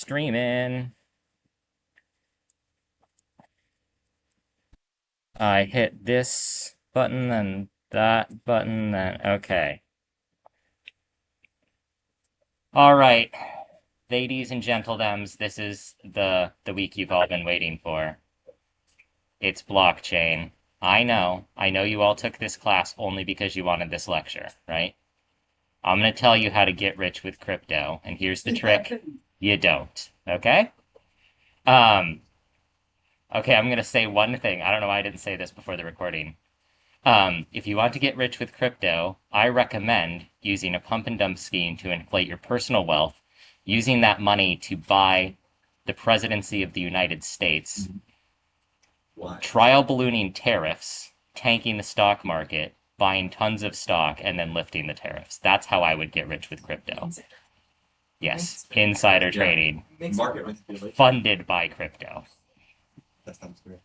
streaming. I hit this button and that button, then okay. All right, ladies and gentledems, this is the week you've all been waiting for. It's blockchain. I know you all took this class only because you wanted this lecture, right? I'm going to tell you how to get rich with crypto, and here's the trick. You don't, okay? Um, okay, I'm going to say one thing. I don't know why I didn't say this before the recording. If you want to get rich with crypto, I recommend using a pump and dump scheme to inflate your personal wealth, using that money to buy the presidency of the United States, trial ballooning tariffs, tanking the stock market, buying tons of stock, and then lifting the tariffs. That's how I would get rich with crypto. Yes, insider trading, funded by crypto. That sounds great.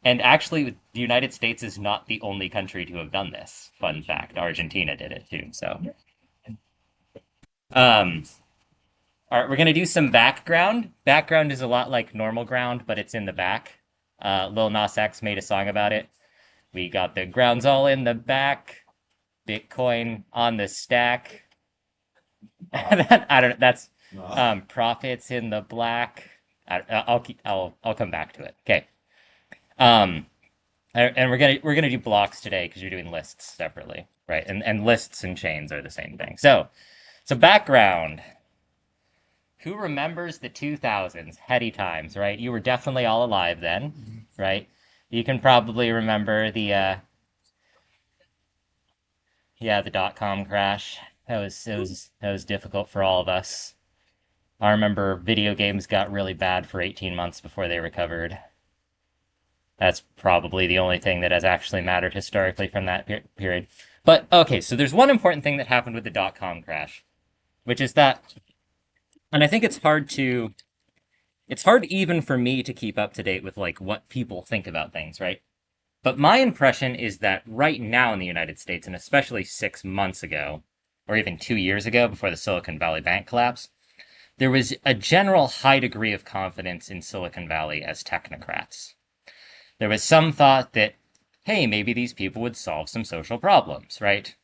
And actually, the United States is not the only country to have done this. Fun fact, Argentina did it too. So, um, all right, we're gonna do some background. Background is a lot like normal ground, but it's in the back. Lil Nas X made a song about it. We got the grounds all in the back, Bitcoin on the stack. I don't know. That's profits in the black. I'll come back to it. Okay. Um, and we're gonna do blocks today because you're doing lists separately, right? And lists and chains are the same thing. So background. Who remembers the 2000s, heady times, right? You were definitely all alive then, right? You can probably remember the dot-com crash. That was difficult for all of us. I remember video games got really bad for 18 months before they recovered. That's probably the only thing that has actually mattered historically from that period. But okay, so there's one important thing that happened with the dot-com crash, which is that, and I think it's hard even for me to keep up to date with like what people think about things, right? But my impression is that right now in the United States, and especially 6 months ago, or even 2 years ago before the Silicon Valley Bank collapse, there was a general high degree of confidence in Silicon Valley as technocrats. There was some thought that, hey, maybe these people would solve some social problems, right?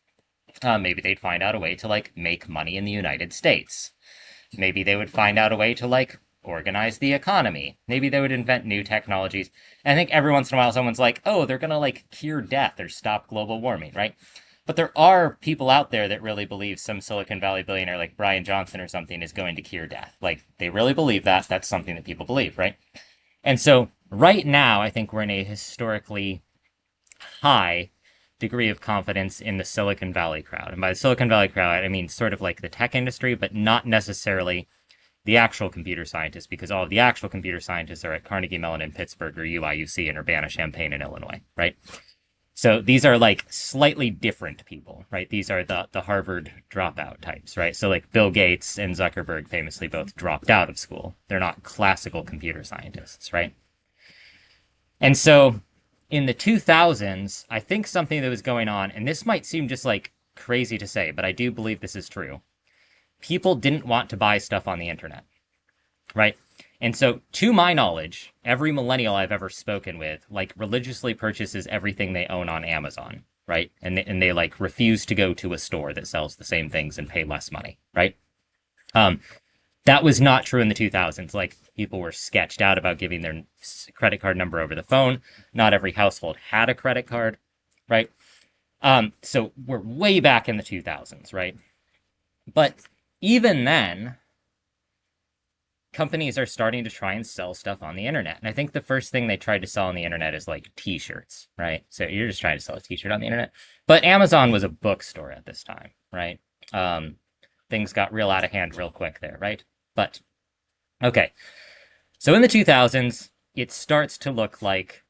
Maybe they'd find out a way to like make money in the United States. Maybe they would find out a way to like organize the economy. Maybe they would invent new technologies. And I think every once in a while someone's like, oh, they're gonna like cure death or stop global warming, right? But there are people out there that really believe some Silicon Valley billionaire like Brian Johnson or something is going to cure death. Like they really believe that. That's something that people believe, right? And so right now, I think we're in a historically high degree of confidence in the Silicon Valley crowd. And by the Silicon Valley crowd, I mean sort of like the tech industry, but not necessarily the actual computer scientists, because all of the actual computer scientists are at Carnegie Mellon in Pittsburgh or UIUC in Urbana-Champaign in Illinois, right? So these are like slightly different people, right? These are the Harvard dropout types, right? So like Bill Gates and Zuckerberg famously both dropped out of school. They're not classical computer scientists, right? And so in the 2000s, I think something that was going on, and this might seem just like crazy to say, but I do believe this is true. People didn't want to buy stuff on the internet, right? And so, to my knowledge, every millennial I've ever spoken with, like, religiously purchases everything they own on Amazon, right? And they like, refuse to go to a store that sells the same things and pay less money, right? Um, that was not true in the 2000s. Like, people were sketched out about giving their credit card number over the phone. Not every household had a credit card, right? So we're way back in the 2000s, right? But even then, companies are starting to try and sell stuff on the internet. And I think the first thing they tried to sell on the internet is like t-shirts, right? So you're just trying to sell a t-shirt on the internet. But Amazon was a bookstore at this time, right? Things got real out of hand real quick there, right? But, okay. So in the 2000s, it starts to look like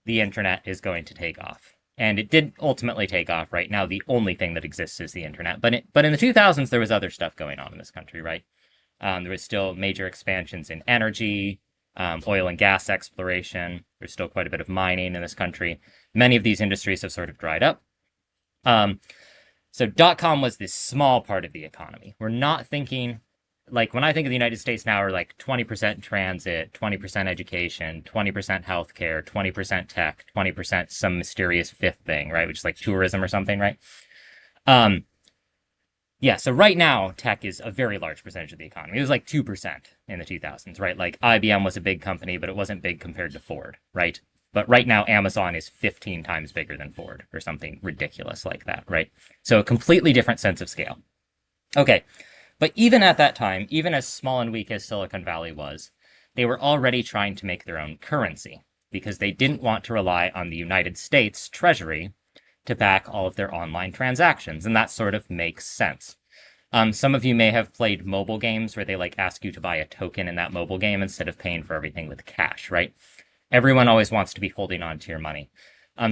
the internet is going to take off. And it did ultimately take off. Right now, the only thing that exists is the internet. But in the 2000s, there was other stuff going on in this country, right? There was still major expansions in energy, oil and gas exploration. There's still quite a bit of mining in this country. Many of these industries have sort of dried up. So .com was this small part of the economy. We're not thinking like when I think of the United States now, are like 20% transit, 20% education, 20% healthcare, 20% tech, 20% some mysterious fifth thing, right? Which is like tourism or something, right? Um, yeah, so right now, tech is a very large percentage of the economy. It was like 2% in the 2000s, right? Like IBM was a big company, but it wasn't big compared to Ford, right? But right now, Amazon is 15 times bigger than Ford or something ridiculous like that, right? So a completely different sense of scale. Okay, but even at that time, even as small and weak as Silicon Valley was, they were already trying to make their own currency because they didn't want to rely on the United States Treasury to back all of their online transactions, and that sort of makes sense. Some of you may have played mobile games where they like ask you to buy a token in that mobile game instead of paying for everything with cash, right? Everyone always wants to be holding on to your money.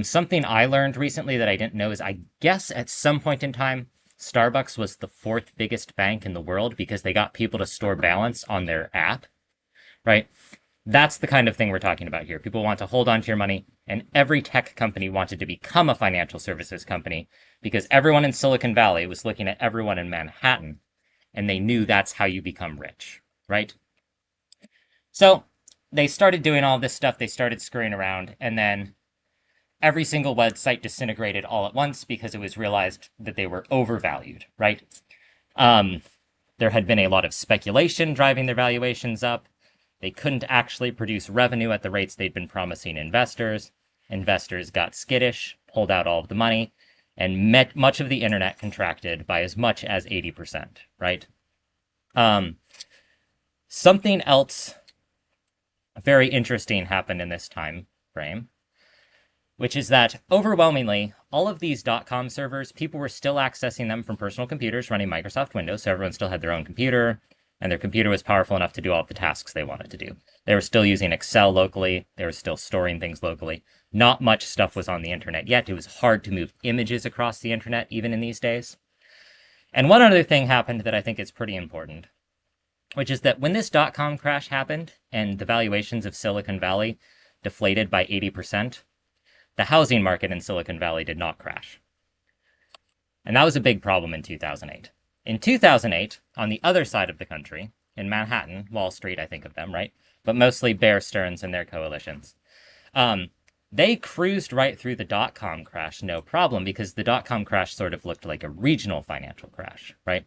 Something I learned recently that I didn't know is I guess at some point in time, Starbucks was the fourth biggest bank in the world because they got people to store balance on their app, right? That's the kind of thing we're talking about here. People want to hold on to your money, and every tech company wanted to become a financial services company because everyone in Silicon Valley was looking at everyone in Manhattan, and they knew that's how you become rich, right? So they started doing all this stuff, they started screwing around, and then every single website disintegrated all at once because it was realized that they were overvalued, right? Um, there had been a lot of speculation driving their valuations up. They couldn't actually produce revenue at the rates they'd been promising investors. Investors got skittish, pulled out all of the money, and much of the internet contracted by as much as 80%, right? Um, Something else very interesting happened in this time frame, which is that overwhelmingly, all of these .com servers, people were still accessing them from personal computers running Microsoft Windows, so everyone still had their own computer, and their computer was powerful enough to do all of the tasks they wanted to do. They were still using Excel locally, they were still storing things locally. Not much stuff was on the internet yet. It was hard to move images across the internet, even in these days. And one other thing happened that I think is pretty important, which is that when this .com crash happened and the valuations of Silicon Valley deflated by 80%, the housing market in Silicon Valley did not crash. And that was a big problem in 2008. In 2008, on the other side of the country, in Manhattan, Wall Street, I think of them, right? But mostly Bear Stearns and their coalitions. They cruised right through the .com crash, no problem, because the .com crash sort of looked like a regional financial crash, right?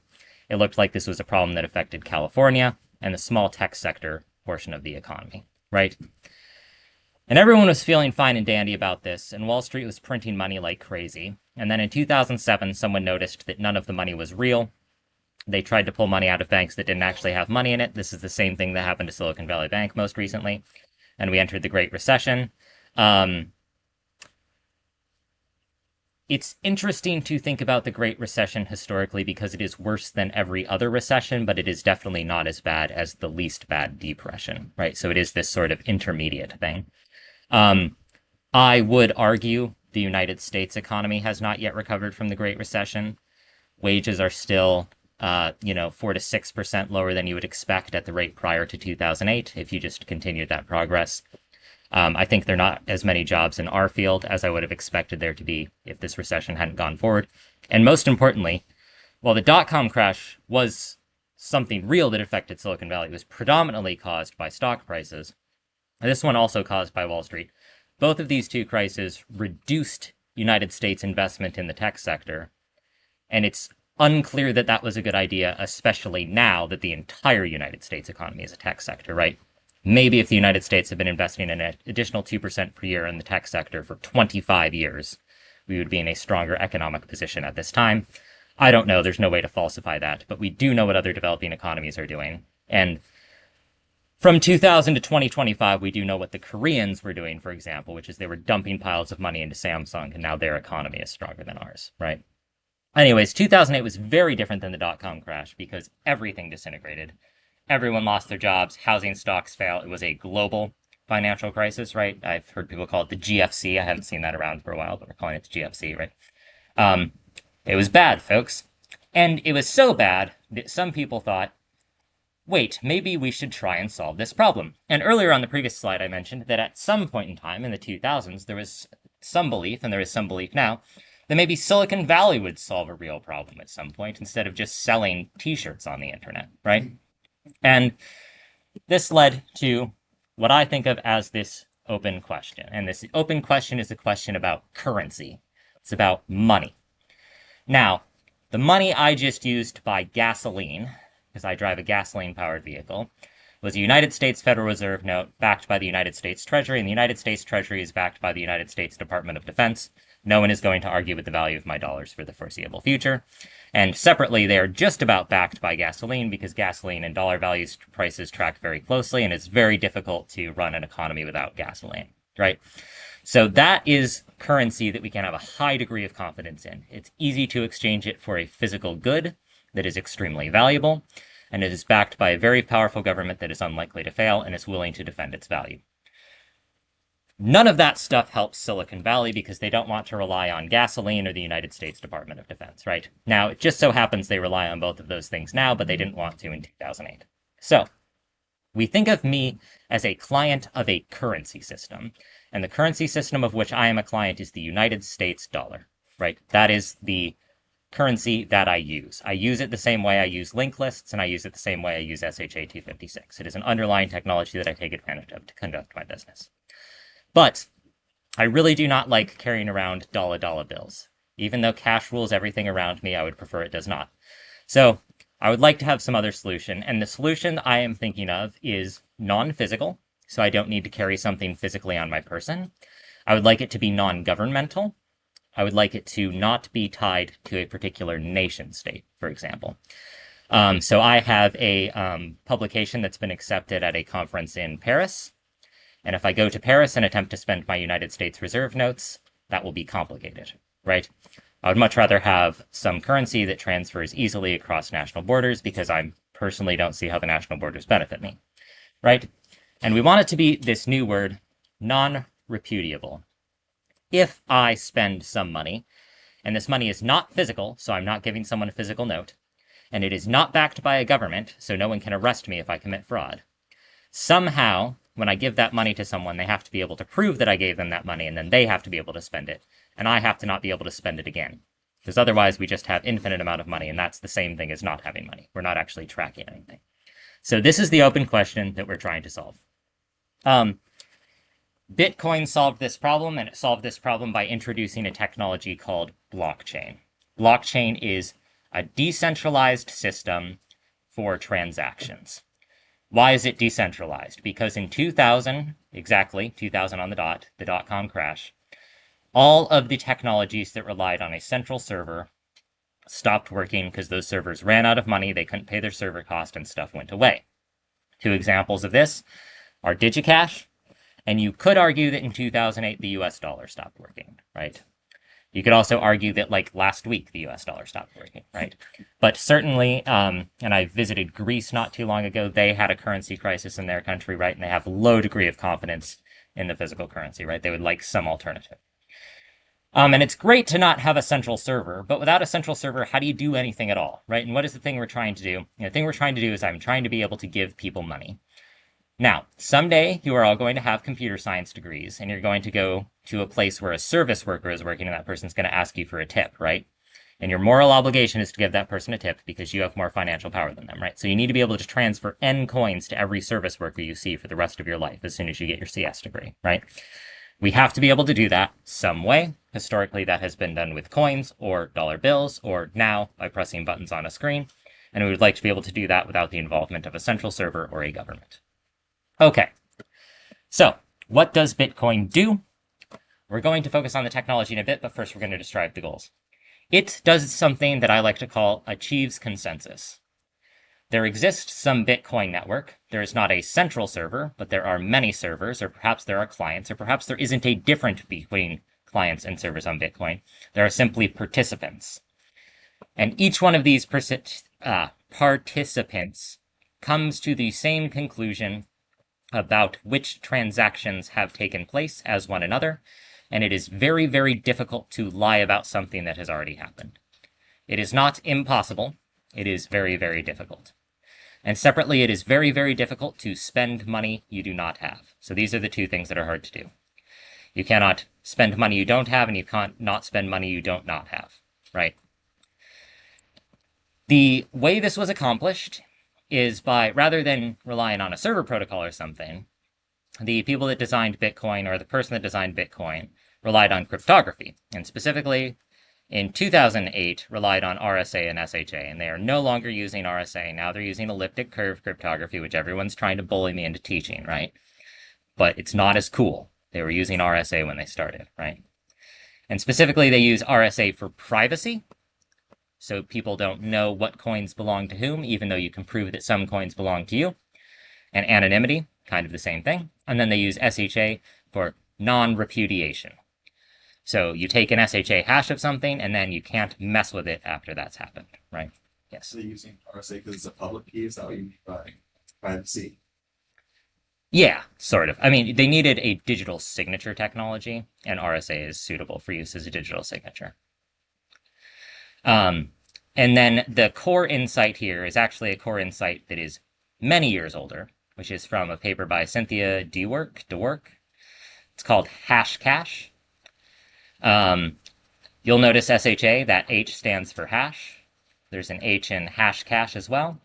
It looked like this was a problem that affected California and the small tech sector portion of the economy, right? And everyone was feeling fine and dandy about this, and Wall Street was printing money like crazy. And then in 2007, someone noticed that none of the money was real. They tried to pull money out of banks that didn't actually have money in it. This is the same thing that happened to Silicon Valley Bank most recently. And we entered the Great Recession. It's interesting to think about the Great Recession historically because it is worse than every other recession, but it is definitely not as bad as the least bad depression, right? So it is this sort of intermediate thing. I would argue the United States economy has not yet recovered from the Great Recession. Wages are still, 4 to 6% lower than you would expect at the rate prior to 2008 if you just continued that progress. I think there are not as many jobs in our field as I would have expected there to be if this recession hadn't gone forward. And most importantly, while the dot-com crash was something real that affected Silicon Valley, it was predominantly caused by stock prices. This one also caused by Wall Street. Both of these two crises reduced United States investment in the tech sector. And it's unclear that that was a good idea, especially now that the entire United States economy is a tech sector, right? Maybe if the United States had been investing an additional 2% per year in the tech sector for 25 years, we would be in a stronger economic position at this time. I don't know. There's no way to falsify that. But we do know what other developing economies are doing. And from 2000 to 2025, we do know what the Koreans were doing, for example, which is they were dumping piles of money into Samsung, and now their economy is stronger than ours, right? Anyways, 2008 was very different than the dot-com crash because everything disintegrated. Everyone lost their jobs. Housing stocks fell. It was a global financial crisis, right? I've heard people call it the GFC. I haven't seen that around for a while, but we're calling it the GFC, right? It was bad, folks. And it was so bad that some people thought, wait, maybe we should try and solve this problem. And earlier on the previous slide, I mentioned that at some point in time in the 2000s, there was some belief, and there is some belief now, that maybe Silicon Valley would solve a real problem at some point instead of just selling t-shirts on the internet, right? And this led to what I think of as this open question. And this open question is a question about currency. It's about money. Now, the money I just used to buy gasoline, because I drive a gasoline-powered vehicle, was a United States Federal Reserve note backed by the United States Treasury, and the United States Treasury is backed by the United States Department of Defense. No one is going to argue with the value of my dollars for the foreseeable future. And separately, they are just about backed by gasoline because gasoline and dollar values prices track very closely, and it's very difficult to run an economy without gasoline, right? So that is currency that we can have a high degree of confidence in. It's easy to exchange it for a physical good that is extremely valuable, and it is backed by a very powerful government that is unlikely to fail and is willing to defend its value. None of that stuff helps Silicon Valley because they don't want to rely on gasoline or the United States Department of Defense, right? Now, it just so happens they rely on both of those things now, but they didn't want to in 2008. So, we think of me as a client of a currency system, and the currency system of which I am a client is the United States dollar, right? That is the currency that I use. I use it the same way I use linked lists, and I use it the same way I use SHA-256. It is an underlying technology that I take advantage of to conduct my business. But I really do not like carrying around dollar bills. Even though cash rules everything around me, I would prefer it does not. So I would like to have some other solution, and the solution I am thinking of is non-physical, so I don't need to carry something physically on my person. I would like it to be non-governmental. I would like it to not be tied to a particular nation state, for example. So I have a publication that's been accepted at a conference in Paris. And if I go to Paris and attempt to spend my United States Reserve notes, that will be complicated, right? I would much rather have some currency that transfers easily across national borders because I personally don't see how the national borders benefit me, right? And we want it to be this new word, non-repudiable. If I spend some money, and this money is not physical, so I'm not giving someone a physical note, and it is not backed by a government, so no one can arrest me if I commit fraud, somehow, when I give that money to someone, they have to be able to prove that I gave them that money, and then they have to be able to spend it. And I have to not be able to spend it again. Because otherwise, we just have infinite amount of money, and that's the same thing as not having money. We're not actually tracking anything. So this is the open question that we're trying to solve. Bitcoin solved this problem, and it solved this problem by introducing a technology called blockchain. Blockchain is a decentralized system for transactions. Why is it decentralized? Because in 2000, exactly 2000 on the dot-com crash, all of the technologies that relied on a central server stopped working because those servers ran out of money, they couldn't pay their server cost, and stuff went away. Two examples of this are DigiCash, and you could argue that in 2008 the US dollar stopped working, right? You could also argue that, like, last week, the US dollar stopped working, right? But certainly, and I visited Greece not too long ago, they had a currency crisis in their country, right? And they have a low degree of confidence in the physical currency, right? They would like some alternative. And it's great to not have a central server, but without a central server, how do you do anything at all, right? And what is the thing we're trying to do? The thing we're trying to do is I'm trying to be able to give people money. Now, someday you are all going to have computer science degrees, and you're going to go to a place where a service worker is working, and that person's going to ask you for a tip, right? And your moral obligation is to give that person a tip because you have more financial power than them, right? So you need to be able to transfer N coins to every service worker you see for the rest of your life as soon as you get your CS degree, right? We have to be able to do that some way. Historically, that has been done with coins or dollar bills, or now by pressing buttons on a screen. And we would like to be able to do that without the involvement of a central server or a government. Okay, so what does Bitcoin do? We're going to focus on the technology in a bit, but first we're going to describe the goals. It does something that I like to call achieves consensus. There exists some Bitcoin network. There is not a central server, but there are many servers, or perhaps there are clients, or perhaps there isn't a difference between clients and servers on Bitcoin. There are simply participants. And each one of these participants comes to the same conclusion about which transactions have taken place as one another, and it is very, very difficult to lie about something that has already happened. It is not impossible. It is very, very difficult. And separately, it is very, very difficult to spend money you do not have. So these are the two things that are hard to do. You cannot spend money you don't have, and you can't not spend money you don't not have, right? The way this was accomplished is by, rather than relying on a server protocol or something, the people that designed Bitcoin, or the person that designed Bitcoin, relied on cryptography, and specifically in 2008 relied on RSA and SHA, and they are no longer using RSA. Now they're using elliptic curve cryptography, which everyone's trying to bully me into teaching, right? But it's not as cool. They were using RSA when they started, right? And specifically, they use RSA for privacy, so people don't know what coins belong to whom, even though you can prove that some coins belong to you. And anonymity, kind of the same thing. And then they use SHA for non-repudiation. So you take an SHA hash of something, and then you can't mess with it after that's happened, right? Yes. So they're using RSA because it's a public key. Is that what you mean by privacy? Yeah, sort of. I mean, they needed a digital signature technology, and RSA is suitable for use as a digital signature. And then the core insight here is actually a core insight that is many years older, which is from a paper by Cynthia DeWork. It's called Hash Cache. You'll notice SHA, that H stands for hash. There's an H in hash cache as well.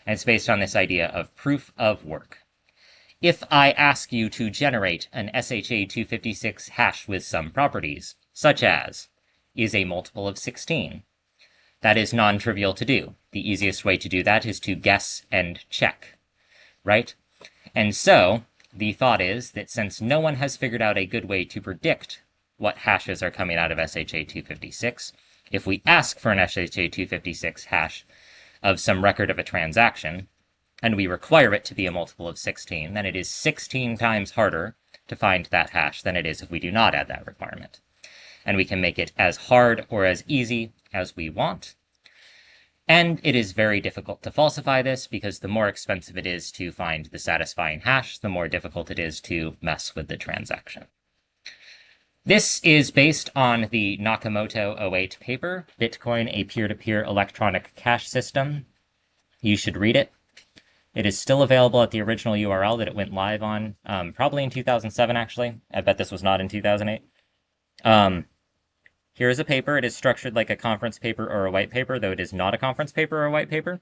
And it's based on this idea of proof of work. If I ask you to generate an SHA-256 hash with some properties, such as is a multiple of 16, that is non-trivial to do. The easiest way to do that is to guess and check, right? And so the thought is that since no one has figured out a good way to predict what hashes are coming out of SHA-256, if we ask for an SHA-256 hash of some record of a transaction, and we require it to be a multiple of 16, then it is 16 times harder to find that hash than it is if we do not add that requirement. And we can make it as hard or as easy as we want. And it is very difficult to falsify this because the more expensive it is to find the satisfying hash, the more difficult it is to mess with the transaction. This is based on the Nakamoto '08 paper, Bitcoin, a peer-to-peer electronic cash system. You should read it. It is still available at the original URL that it went live on, probably in 2007, actually. I bet this was not in 2008. Here is a paper. It is structured like a conference paper or a white paper, though it is not a conference paper or a white paper.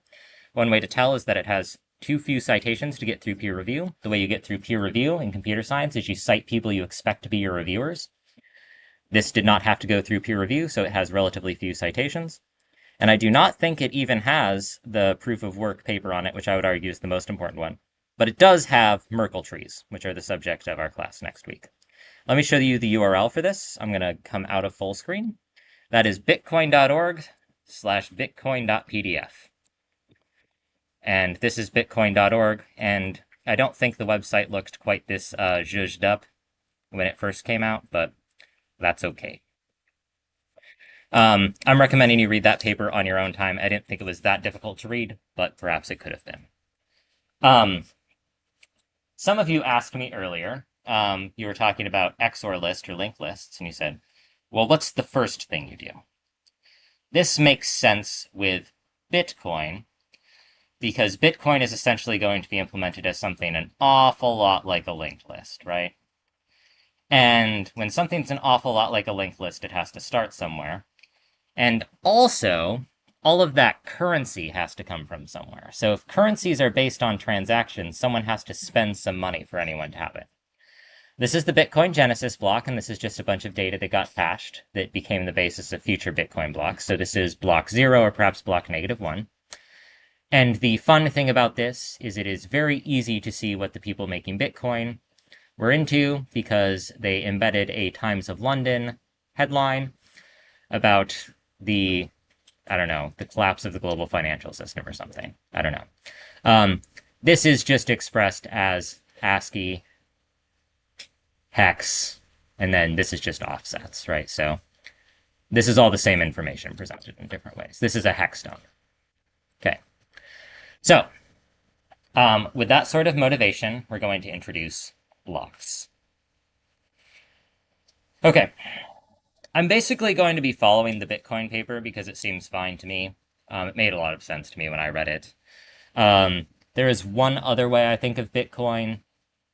One way to tell is that it has too few citations to get through peer review. The way you get through peer review in computer science is you cite people you expect to be your reviewers. This did not have to go through peer review, so it has relatively few citations. And I do not think it even has the proof of work paper on it, which I would argue is the most important one. But it does have Merkle trees, which are the subject of our class next week. Let me show you the URL for this. I'm going to come out of full screen. That is bitcoin.org/bitcoin.pdf. And this is bitcoin.org, and I don't think the website looked quite this zhuzhed up when it first came out, but that's okay. I'm recommending you read that paper on your own time. I didn't think it was that difficult to read, but perhaps it could have been. Some of you asked me earlier, you were talking about XOR list or linked lists, and you said, well, what's the first thing you do? This makes sense with Bitcoin, because Bitcoin is essentially going to be implemented as something an awful lot like a linked list, right? And when something's an awful lot like a linked list, it has to start somewhere. And also, all of that currency has to come from somewhere. So if currencies are based on transactions, someone has to spend some money for anyone to have it. This is the Bitcoin Genesis block, and this is just a bunch of data that got hashed that became the basis of future Bitcoin blocks. So this is block 0 or perhaps block -1. And the fun thing about this is it is very easy to see what the people making Bitcoin were into because they embedded a Times of London headline about the, I don't know, the collapse of the global financial system or something. I don't know. This is just expressed as ASCII, hex, and then this is just offsets, right? So this is all the same information presented in different ways. This is a hex stone. Okay. So with that sort of motivation, we're going to introduce blocks. Okay. I'm basically going to be following the Bitcoin paper because it seems fine to me. It made a lot of sense to me when I read it. There is one other way I think of Bitcoin,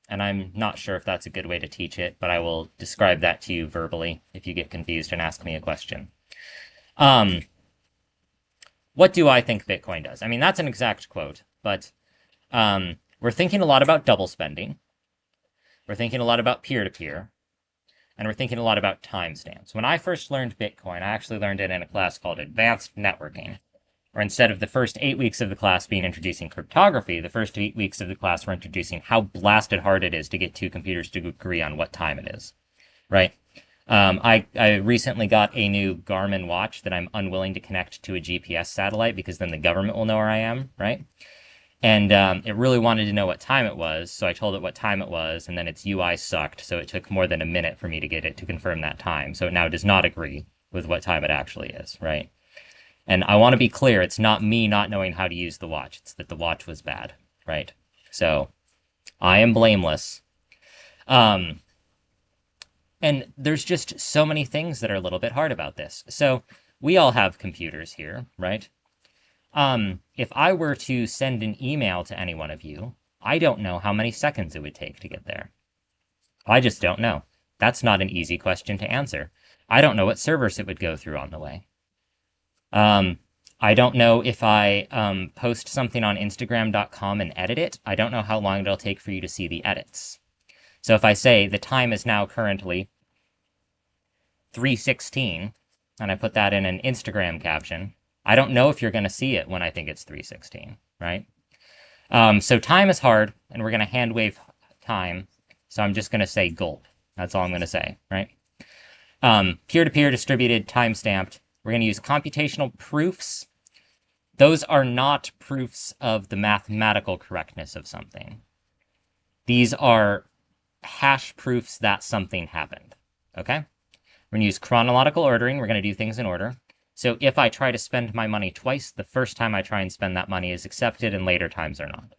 and I'm not sure if that's a good way to teach it, but I will describe that to you verbally if you get confused and ask me a question. What do I think Bitcoin does? I mean, that's an exact quote, but We're thinking a lot about double spending. We're thinking a lot about peer-to-peer. And we're thinking a lot about timestamps. When I first learned Bitcoin, I actually learned it in a class called Advanced Networking, where instead of the first 8 weeks of the class being introducing cryptography, the first 8 weeks of the class were introducing how blasted hard it is to get two computers to agree on what time it is, right? I recently got a new Garmin watch that I'm unwilling to connect to a GPS satellite because then the government will know where I am, right? And it really wanted to know what time it was, so I told it what time it was, and then its UI sucked, so it took more than a minute for me to get it to confirm that time. So it now does not agree with what time it actually is, right? And I want to be clear, it's not me not knowing how to use the watch, it's that the watch was bad, right? So I am blameless. Um, and there's just so many things that are a little bit hard about this. So we all have computers here, right? If I were to send an email to any one of you, I don't know how many seconds it would take to get there. I just don't know. That's not an easy question to answer. I don't know what servers it would go through on the way. I don't know if I post something on Instagram.com and edit it. I don't know how long it'll take for you to see the edits. So if I say the time is now currently 3:16, and I put that in an Instagram caption, I don't know if you're going to see it when I think it's 3:16, right? So time is hard, and we're going to hand wave time. So I'm just going to say gulp. That's all I'm going to say, right? Peer-to-peer distributed time-stamped. We're going to use computational proofs. Those are not proofs of the mathematical correctness of something. These are hash proofs that something happened, okay? We're going to use chronological ordering. We're going to do things in order. So if I try to spend my money twice, the first time I try and spend that money is accepted and later times are not.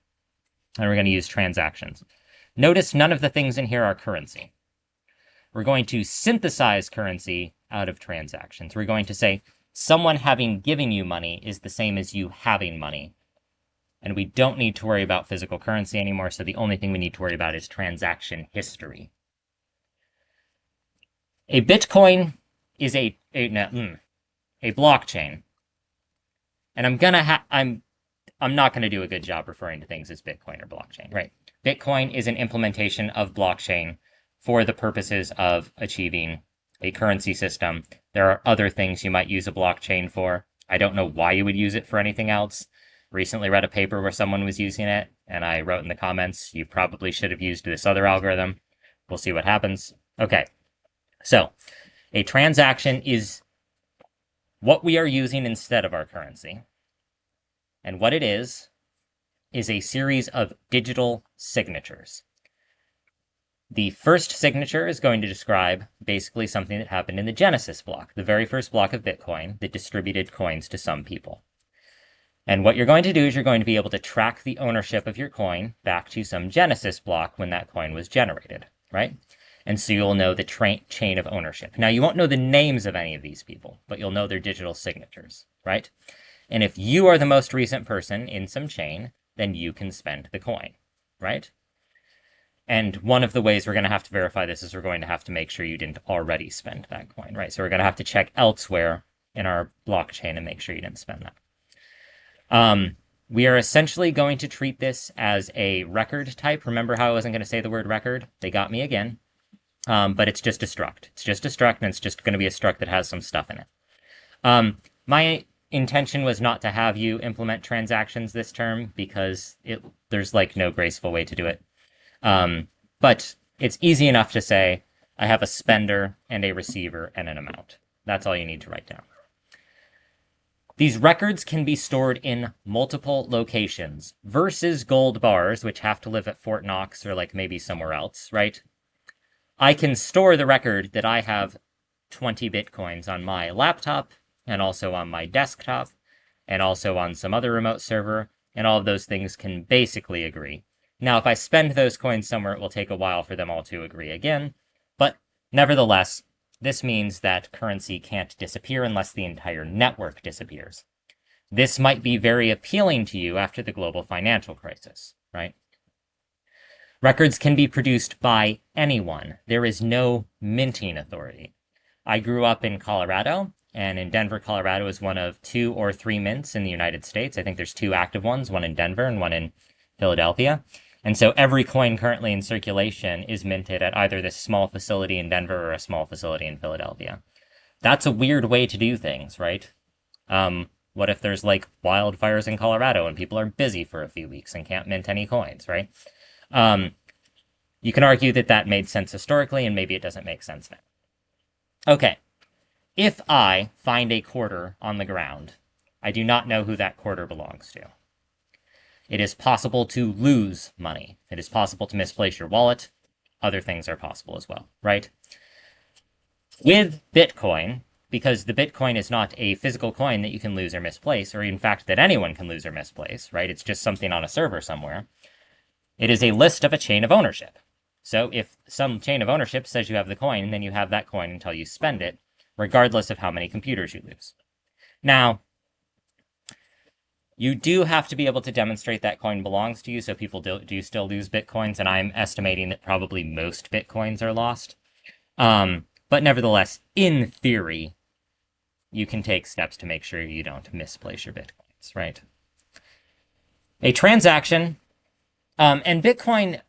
And we're going to use transactions. Notice none of the things in here are currency. We're going to synthesize currency out of transactions. We're going to say someone having given you money is the same as you having money. And we don't need to worry about physical currency anymore, so the only thing we need to worry about is transaction history. A Bitcoin is a blockchain. And I'm not going to do a good job referring to things as Bitcoin or blockchain, right? Bitcoin is an implementation of blockchain for the purposes of achieving a currency system. There are other things you might use a blockchain for. I don't know why you would use it for anything else. Recently read a paper where someone was using it, and I wrote in the comments, you probably should have used this other algorithm. We'll see what happens. Okay, so a transaction is what we are using instead of our currency. And what it is a series of digital signatures. The first signature is going to describe basically something that happened in the Genesis block, the very first block of Bitcoin that distributed coins to some people. And what you're going to do is you're going to be able to track the ownership of your coin back to some Genesis block when that coin was generated, right? And so you'll know the chain of ownership. Now, you won't know the names of any of these people, but you'll know their digital signatures, right? And if you are the most recent person in some chain, then you can spend the coin, right? And one of the ways we're going to have to verify this is we're going to have to make sure you didn't already spend that coin, right? So we're going to have to check elsewhere in our blockchain and make sure you didn't spend that. We are essentially going to treat this as a record type. Remember how I wasn't going to say the word record? They got me again. But it's just a struct. It's just a struct, and it's just going to be a struct that has some stuff in it. My intention was not to have you implement transactions this term because there's like no graceful way to do it. But it's easy enough to say I have a spender and a receiver and an amount. That's all you need to write down. These records can be stored in multiple locations versus gold bars, which have to live at Fort Knox or like maybe somewhere else, right? I can store the record that I have 20 Bitcoins on my laptop and also on my desktop and also on some other remote server, and all of those things can basically agree. Now, if I spend those coins somewhere, it will take a while for them all to agree again, but nevertheless, this means that currency can't disappear unless the entire network disappears. This might be very appealing to you after the global financial crisis, right? Records can be produced by anyone. There is no minting authority. I grew up in Colorado, and in Denver, Colorado is one of 2 or 3 mints in the United States. I think there's 2 active ones, one in Denver and one in Philadelphia. And so every coin currently in circulation is minted at either this small facility in Denver or a small facility in Philadelphia. That's a weird way to do things, right? What if there's like wildfires in Colorado and people are busy for a few weeks and can't mint any coins, right? Um, you can argue that that made sense historically, and maybe it doesn't make sense now. Okay, if I find a quarter on the ground, I do not know who that quarter belongs to. It is possible to lose money. It is possible to misplace your wallet. Other things are possible as well, right? With Bitcoin, because the Bitcoin is not a physical coin that you can lose or misplace, or in fact that anyone can lose or misplace, right? It's just something on a server somewhere. It is a list of a chain of ownership. So if some chain of ownership says you have the coin, then you have that coin until you spend it, regardless of how many computers you lose. Now, you do have to be able to demonstrate that coin belongs to you, so people do still lose Bitcoins, and I'm estimating that probably most Bitcoins are lost. But nevertheless, in theory, you can take steps to make sure you don't misplace your Bitcoins, right? A transaction, and Bitcoin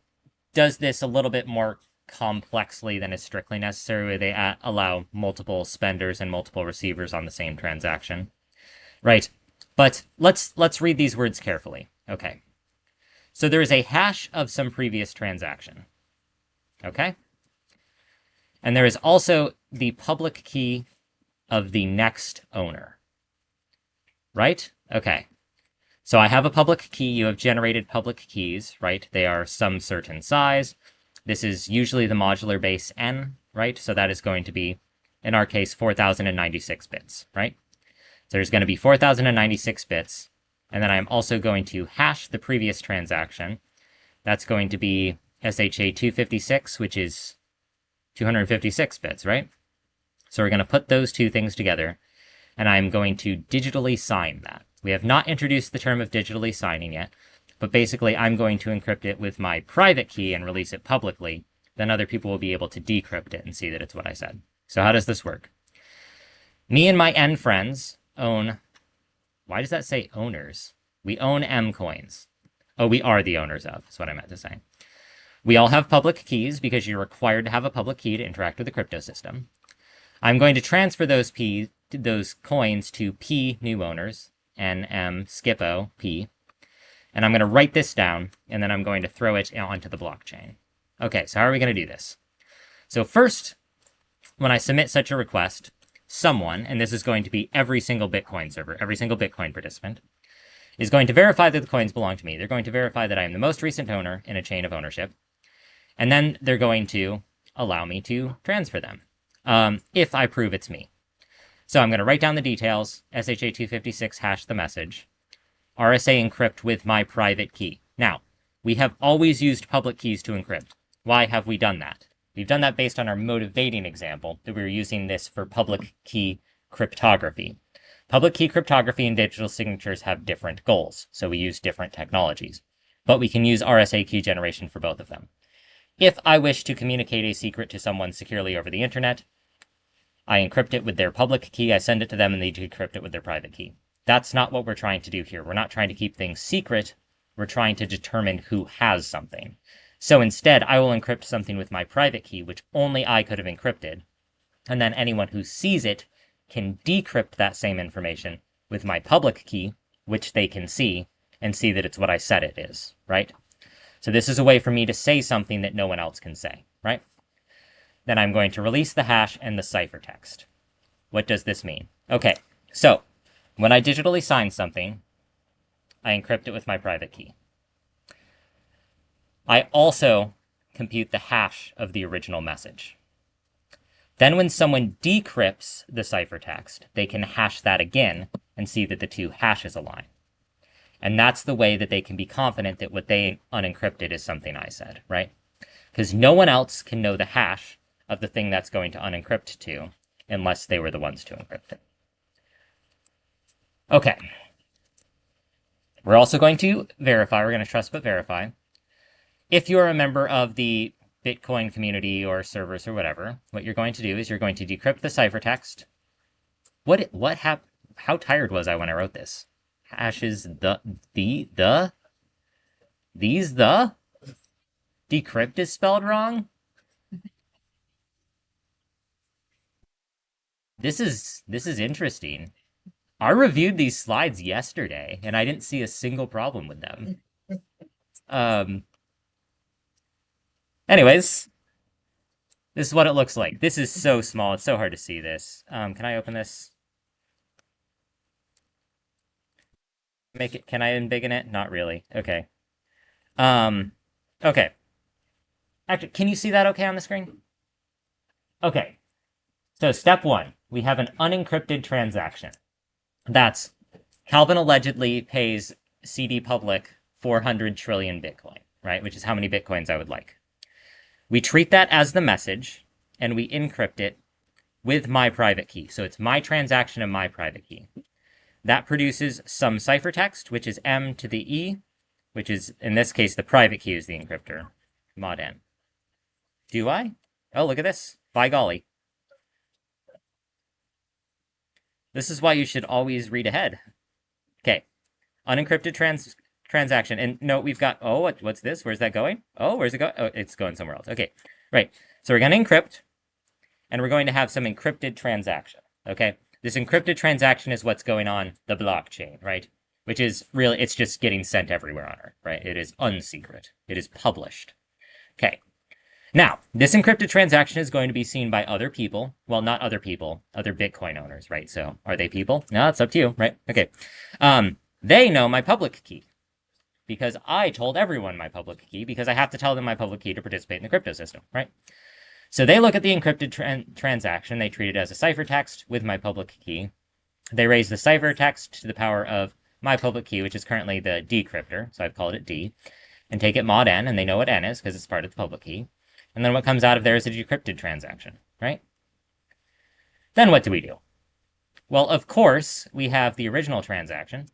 does this a little bit more complexly than is strictly necessary. They allow multiple spenders and multiple receivers on the same transaction, right? But let's read these words carefully. Okay. So there is a hash of some previous transaction. Okay? And there is also the public key of the next owner. Right? Okay. So I have a public key. You have generated public keys, right? They are some certain size. This is usually the modular base n, right? So that is going to be, in our case, 4096 bits, right? So there's going to be 4096 bits, and then I'm also going to hash the previous transaction. That's going to be SHA-256, which is 256 bits, right? So we're going to put those two things together, and I'm going to digitally sign that. We have not introduced the term of digitally signing yet, but basically I'm going to encrypt it with my private key and release it publicly. Then other people will be able to decrypt it and see that it's what I said. So how does this work? Me and my N friends own, why does that say owners? We own M coins. Oh, we are the owners of, is what I meant to say. We all have public keys because you're required to have a public key to interact with the crypto system. I'm going to transfer those coins to P new owners, NM skip O P, and I'm going to write this down, and then I'm going to throw it onto the blockchain. Okay, so how are we going to do this? So first, when I submit such a request, someone, and this is going to be every single Bitcoin server, every single Bitcoin participant, is going to verify that the coins belong to me. They're going to verify that I am the most recent owner in a chain of ownership. And then they're going to allow me to transfer them, if I prove it's me. So I'm going to write down the details, SHA-256 hash the message, RSA encrypt with my private key. Now, we have always used public keys to encrypt. Why have we done that? We've done that based on our motivating example, that we were using this for public key cryptography. Public key cryptography and digital signatures have different goals, so we use different technologies. But we can use RSA key generation for both of them. If I wish to communicate a secret to someone securely over the internet, I encrypt it with their public key, I send it to them, and they decrypt it with their private key. That's not what we're trying to do here. We're not trying to keep things secret. We're trying to determine who has something. So instead, I will encrypt something with my private key, which only I could have encrypted. And then anyone who sees it can decrypt that same information with my public key, which they can see, and see that it's what I said it is, right? So this is a way for me to say something that no one else can say, right? Then I'm going to release the hash and the ciphertext. What does this mean? Okay, so when I digitally sign something, I encrypt it with my private key. I also compute the hash of the original message. Then when someone decrypts the ciphertext, they can hash that again and see that the two hashes align. And that's the way that they can be confident that what they unencrypted is something I said, right? Because no one else can know the hash of the thing that's going to unencrypt to unless they were the ones to encrypt it. Okay. We're also going to verify. We're going to trust but verify. If you're a member of the Bitcoin community or servers or whatever, what you're going to do is you're going to decrypt the ciphertext. How tired was I when I wrote this? Hashes These the decrypt is spelled wrong. This is interesting. I reviewed these slides yesterday and I didn't see a single problem with them. Um anyways, this is what it looks like. This is so small, it's so hard to see this. Can I open this? Make it, can I embiggen it? Not really. Okay. Okay. Actually, can you see that okay on the screen? Okay. So step one, we have an unencrypted transaction. That's Calvin allegedly pays CD Public 400 trillion Bitcoin, right? Which is how many Bitcoins I would like. We treat that as the message and we encrypt it with my private key. So it's my transaction and my private key. That produces some ciphertext, which is M to the E, which is, in this case, the private key is the encryptor, mod N. Do I? Oh, look at this. By golly. This is why you should always read ahead. Okay. Unencrypted transaction. And no, we've got, oh, what's this? Where's that going? Oh, where's it going? Oh, it's going somewhere else. Okay. Right. So we're going to encrypt, and we're going to have some encrypted transaction. Okay. This encrypted transaction is what's going on the blockchain, right? Which is really, it's just getting sent everywhere on Earth, right? It is unsecret. It is published. Okay. Now, this encrypted transaction is going to be seen by other people. Well, not other people, other Bitcoin owners, right? So are they people? No, it's up to you, right? Okay. They know my public key because I told everyone my public key because I have to tell them my public key to participate in the crypto system, right? So they look at the encrypted transaction. They treat it as a ciphertext with my public key. They raise the ciphertext to the power of my public key, which is currently the decryptor. So I've called it D, and take it mod N, and they know what N is because it's part of the public key. And then what comes out of there is a decrypted transaction, right? Then what do we do? Well, of course, we have the original transaction,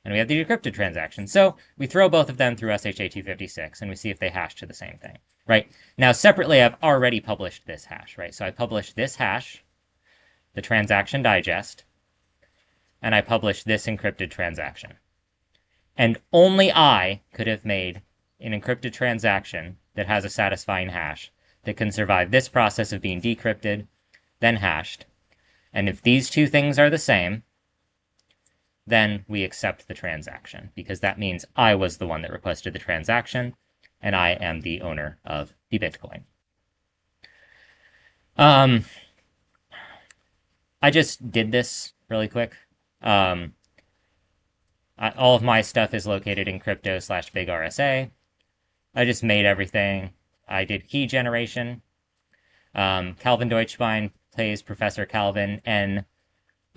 and we have the decrypted transaction. So we throw both of them through SHA-256, and we see if they hash to the same thing, right? Now, separately, I've already published this hash, right? So I published this hash, the transaction digest, and I published this encrypted transaction. And only I could have made an encrypted transaction that has a satisfying hash that can survive this process of being decrypted, then hashed. And if these two things are the same, then we accept the transaction because that means I was the one that requested the transaction and I am the owner of the Bitcoin. I just did this really quick. All of my stuff is located in crypto/big RSA. I just made everything. I did key generation. Calvin Deutschbein plays Professor Calvin and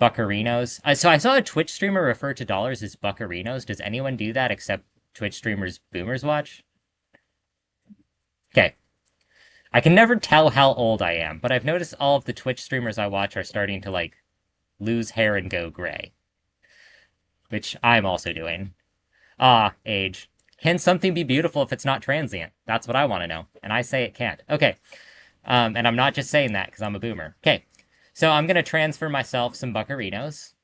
buccarinos. So I saw a Twitch streamer refer to dollars as buccarinos. Does anyone do that except Twitch streamers boomers watch? Okay. I can never tell how old I am, but I've noticed all of the Twitch streamers I watch are starting to, like, lose hair and go gray. Which I'm also doing. Ah, age. Can something be beautiful if it's not transient? That's what I want to know. And I say it can't. Okay. And I'm not just saying that because I'm a boomer. Okay. So I'm going to transfer myself some buccarinos.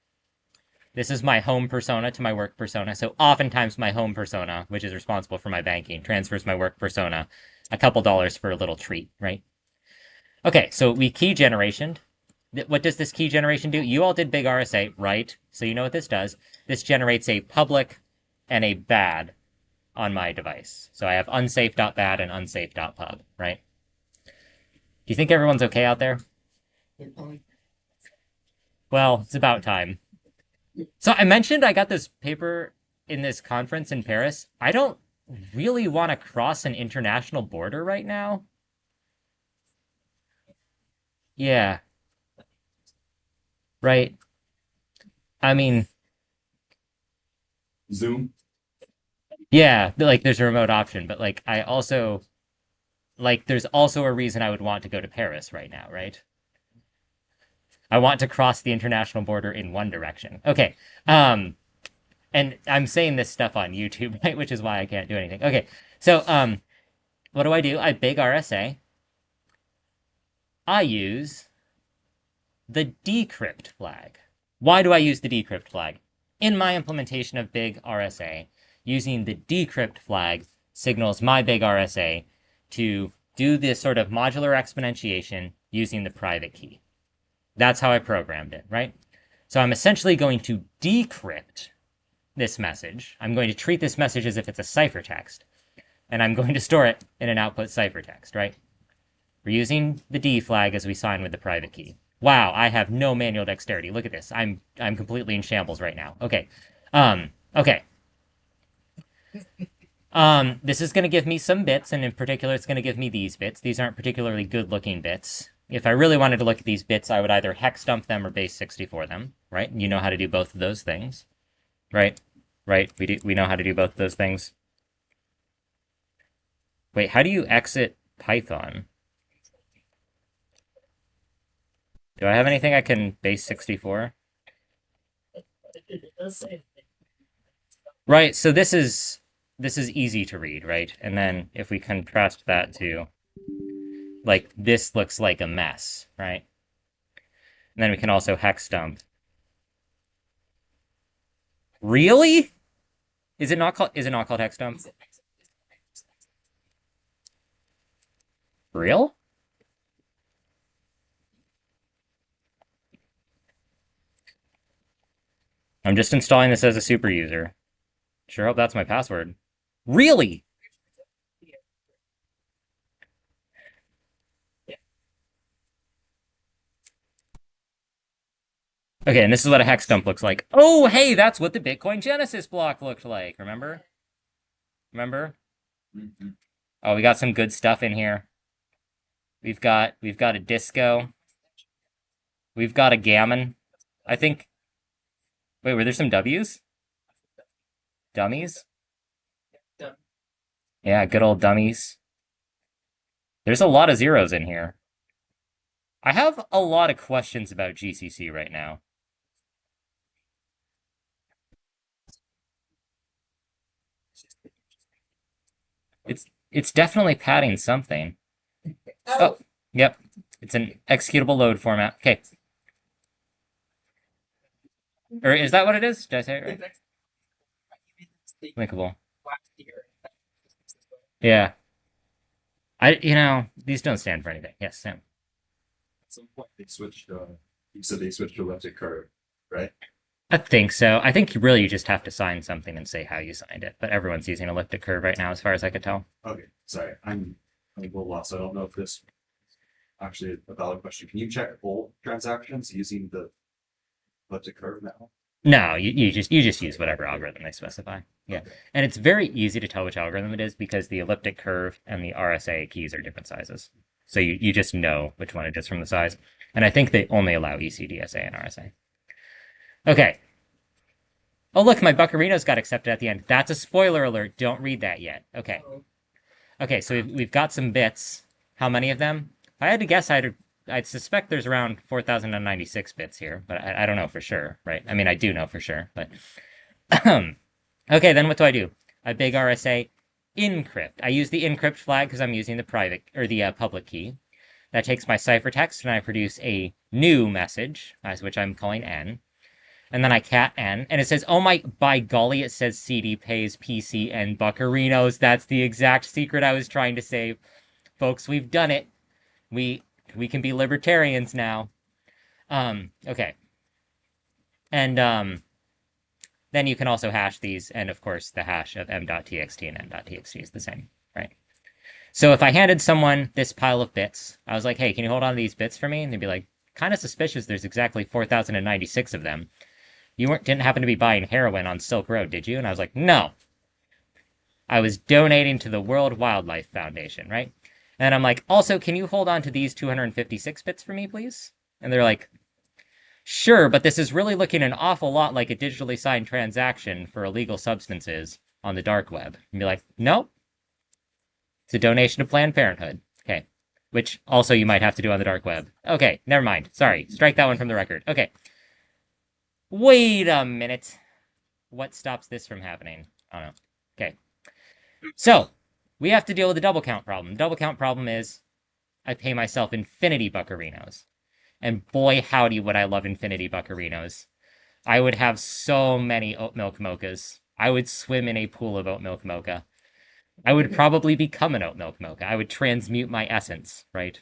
This is my home persona to my work persona. So oftentimes my home persona, which is responsible for my banking, transfers my work persona a couple dollars for a little treat, right? Okay, so we key generationed. What does this key generation do? You all did big RSA, right? So you know what this does. This generates a public and a bad on my device. So I have unsafe.bad and unsafe.pub, right? Do you think everyone's okay out there? Well, it's about time. So I mentioned I got this paper in this conference in Paris. I don't really want to cross an international border right now. Yeah, right. I mean, Zoom. yeah, like there's a remote option, but like I also like there's also a reason I would want to go to Paris right now, right? I want to cross the international border in one direction. Okay. And I'm saying this stuff on YouTube, right? Which is why I can't do anything. Okay. So, what do? I big RSA. I use the decrypt flag. Why do I use the decrypt flag? In my implementation of big RSA, using the decrypt flag signals my big RSA to do this sort of modular exponentiation using the private key. That's how I programmed it, right? So I'm essentially going to decrypt this message. I'm going to treat this message as if it's a ciphertext, and I'm going to store it in an output ciphertext, right? We're using the D flag as we sign with the private key. Wow, I have no manual dexterity. Look at this. I'm completely in shambles right now. Okay. Okay. This is going to give me some bits, and in particular, it's going to give me these bits. These aren't particularly good-looking bits. If I really wanted to look at these bits, I would either hex dump them or base 64 them, right? You know how to do both of those things, right? Right? We know how to do both of those things. Wait, how do you exit Python? Do I have anything I can base 64? Right, so this is easy to read, right? And then if we contrast that to, like, this looks like a mess, right? And then we can also hex dump. Really? Is it not called hex dump? Real? I'm just installing this as a super user. Sure hope that's my password. Really? Okay, and this is what a hex dump looks like. Oh, hey, that's what the Bitcoin Genesis block looked like. Remember? Remember? Mm-hmm. Oh, we got some good stuff in here. We've got a disco. We've got a gammon. I think. Wait, were there some W's? Dummies? Yeah, good old dummies. There's a lot of zeros in here. I have a lot of questions about GCC right now. It's definitely padding something. Oh, yep. It's an executable load format. Okay. Or is that what it is? Did I say it right? Linkable. Yeah. These don't stand for anything. Yes, Sam. At some point, they switched. You said they switched to elliptic curve, right? I think so. I think you just have to sign something and say how you signed it. But everyone's using elliptic curve right now, as far as I could tell. Okay, sorry, I'm a little lost. I don't know if this actually a valid question. Can you check all transactions using the elliptic curve now? No, you just use whatever algorithm they specify. Yeah. Okay. And it's very easy to tell which algorithm it is because the elliptic curve and the RSA keys are different sizes. So you just know which one it is from the size. And I think they only allow ECDSA and RSA. Okay. Oh, look, my Buccarinos got accepted at the end. That's a spoiler alert. Don't read that yet. Okay. Okay, so we've got some bits. How many of them? If I had to guess, I'd suspect there's around 4,096 bits here, but I don't know for sure, right? I mean, I do know for sure, but... Okay, then what do? I big RSA encrypt. I use the encrypt flag because I'm using the private, or the public key. That takes my ciphertext, and I produce a new message, which I'm calling N. And then I cat N, and it says, oh my, by golly, it says CD pays PC and Buccarinos. That's the exact secret I was trying to save. Folks, we've done it. We can be libertarians now. Okay. And then you can also hash these, and of course the hash of m.txt and n.txt is the same, right? So if I handed someone this pile of bits, I was like, hey, can you hold on to these bits for me? And they'd be like, kind of suspicious there's exactly 4,096 of them. You didn't happen to be buying heroin on Silk Road, did you? And I was like, no. I was donating to the World Wildlife Foundation, right? And I'm like, also, can you hold on to these 256 bits for me, please? And they're like, sure, but this is really looking an awful lot like a digitally signed transaction for illegal substances on the dark web. And be like, nope. It's a donation to Planned Parenthood. Okay. Which also you might have to do on the dark web. Okay, never mind. Sorry. Strike that one from the record. Okay. Wait a minute. What stops this from happening? I don't know. Okay. So, we have to deal with the double count problem. The double count problem is I pay myself infinity Buccarinos. And boy, howdy, would I love infinity Buccarinos. I would have so many oat milk mochas. I would swim in a pool of oat milk mocha. I would probably become an oat milk mocha. I would transmute my essence, right?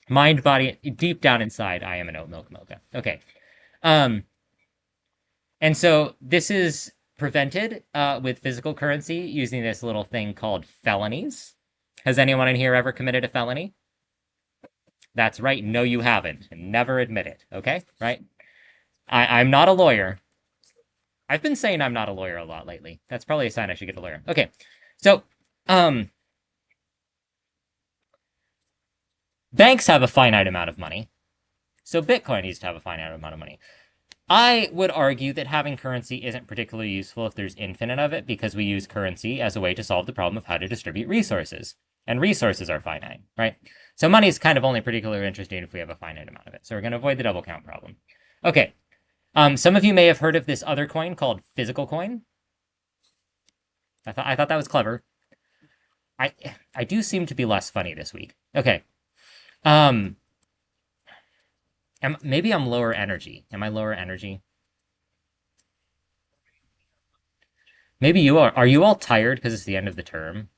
Mind, body, deep down inside, I am an oat milk mocha. Okay. Um, and so this is prevented with physical currency using this little thing called felonies. Has anyone in here ever committed a felony? That's right. No, you haven't. Never admit it. Okay? Right? I'm not a lawyer. I've been saying I'm not a lawyer a lot lately. That's probably a sign I should get a lawyer. Okay. So, um, banks have a finite amount of money. So Bitcoin needs to have a finite amount of money. I would argue that having currency isn't particularly useful if there's infinite of it because we use currency as a way to solve the problem of how to distribute resources. And resources are finite, right? So money is kind of only particularly interesting if we have a finite amount of it. So we're going to avoid the double count problem. Okay. Some of you may have heard of this other coin called physical coin. I thought that was clever. I do seem to be less funny this week. Okay. Um, maybe I'm lower energy. Am I lower energy? Maybe you are. Are you all tired because it's the end of the term?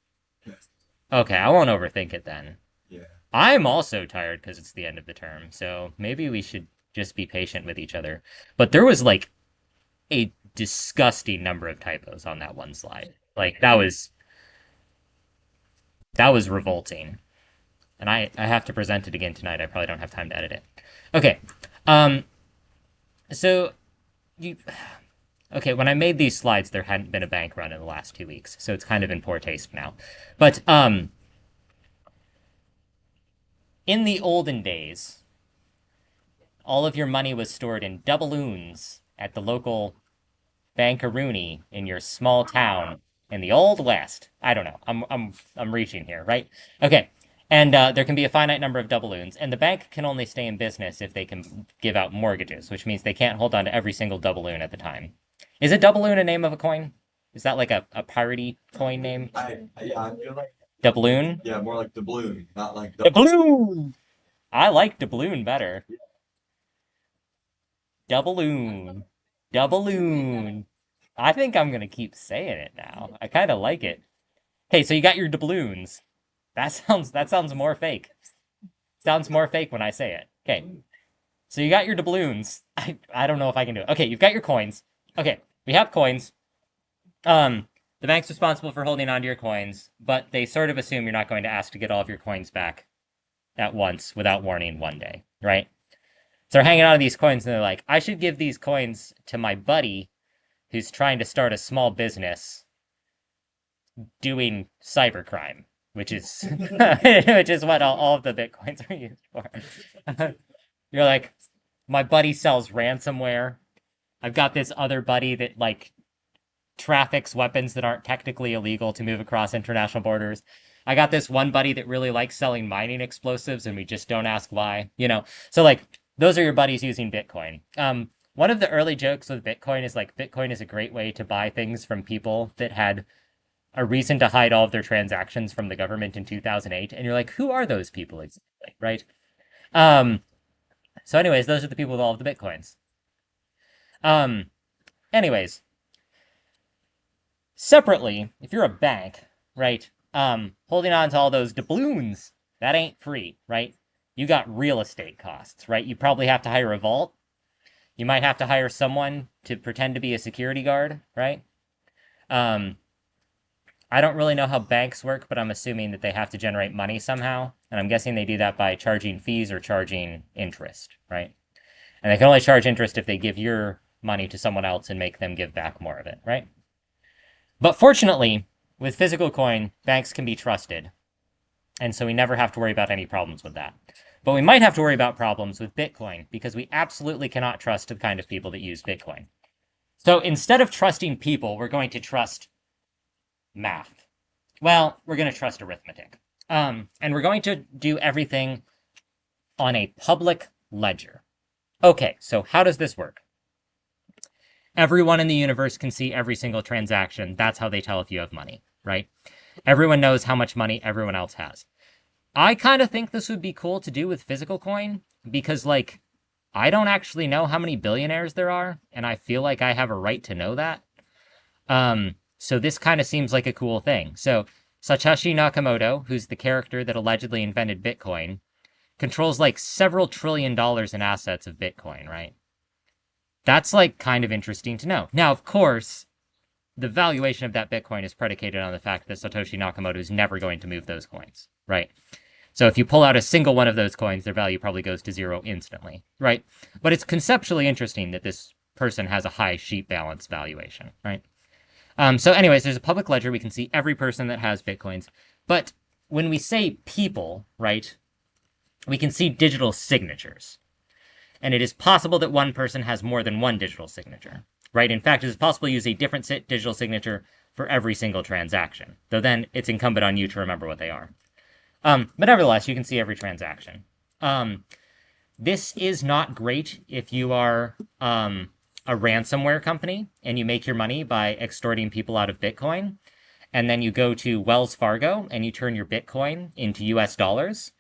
Yes. Okay, I won't overthink it then. Yeah. I'm also tired because it's the end of the term, so maybe we should just be patient with each other. But there was like a disgusting number of typos on that one slide. Like that was revolting. And I have to present it again tonight. I probably don't have time to edit it. Okay. Um so you okay, when I made these slides, there hadn't been a bank run in the last 2 weeks, so it's kind of in poor taste now. But in the olden days, all of your money was stored in doubloons at the local bankaroony in your small town in the old west. I don't know. I'm reaching here, right? Okay. And there can be a finite number of doubloons, and the bank can only stay in business if they can give out mortgages, which means they can't hold on to every single doubloon at the time. Is a doubloon a name of a coin? Is that like a piratey coin name? Yeah, I feel like Doubloon? yeah, more like the balloon, not like the Doubloon! I like doubloon better. Doubloon. Doubloon. I think I'm gonna keep saying it now. I kind of like it. Okay, so you got your doubloons. That sounds more fake. Sounds more fake when I say it. Okay, so you got your doubloons. I don't know if I can do it. Okay, you've got your coins. Okay, we have coins. The bank's responsible for holding onto your coins, but they sort of assume you're not going to ask to get all of your coins back at once without warning one day, right? So they're hanging on to these coins and they're like, I should give these coins to my buddy who's trying to start a small business doing cybercrime, which is which is what all of the bitcoins are used for. You're like, my buddy sells ransomware. I've got this other buddy that like traffics weapons that aren't technically illegal to move across international borders. I got this one buddy that really likes selling mining explosives and we just don't ask why, you know? So like those are your buddies using Bitcoin. One of the early jokes with Bitcoin is like Bitcoin is a great way to buy things from people that had a reason to hide all of their transactions from the government in 2008. And you're like, who are those people exactly? Right? Um, so anyways, those are the people with all of the Bitcoins. Um, anyways, separately, if you're a bank, right, holding on to all those doubloons, that ain't free, right? You got real estate costs, right? You probably have to hire a vault. You might have to hire someone to pretend to be a security guard, right? Um, I don't really know how banks work, but I'm assuming that they have to generate money somehow. And I'm guessing they do that by charging fees or charging interest, right? And they can only charge interest if they give your money to someone else and make them give back more of it, right? But fortunately, with physical coin, banks can be trusted. And so we never have to worry about any problems with that. But we might have to worry about problems with Bitcoin because we absolutely cannot trust the kind of people that use Bitcoin. So instead of trusting people, we're going to trust math. Well, we're going to trust arithmetic. And we're going to do everything on a public ledger. Okay, so how does this work? Everyone in the universe can see every single transaction. That's how they tell if you have money, right? Everyone knows how much money everyone else has. I kind of think this would be cool to do with physical coin because, like, I don't actually know how many billionaires there are, and I feel like I have a right to know that. So this kind of seems like a cool thing. So Satoshi Nakamoto, who's the character that allegedly invented Bitcoin, controls like several trillion dollars in assets of Bitcoin, right? That's like kind of interesting to know. Now, of course, the valuation of that Bitcoin is predicated on the fact that Satoshi Nakamoto is never going to move those coins, right? So if you pull out a single one of those coins, their value probably goes to zero instantly, right? But it's conceptually interesting that this person has a high sheet balance valuation, right? So anyways, there's a public ledger. We can see every person that has Bitcoins. But when we say people, right, we can see digital signatures. And it is possible that one person has more than one digital signature, right? In fact, it is possible to use a different digital signature for every single transaction, though then it's incumbent on you to remember what they are. But nevertheless, you can see every transaction. This is not great if you are a ransomware company and you make your money by extorting people out of Bitcoin, and then you go to Wells Fargo and you turn your Bitcoin into US dollars,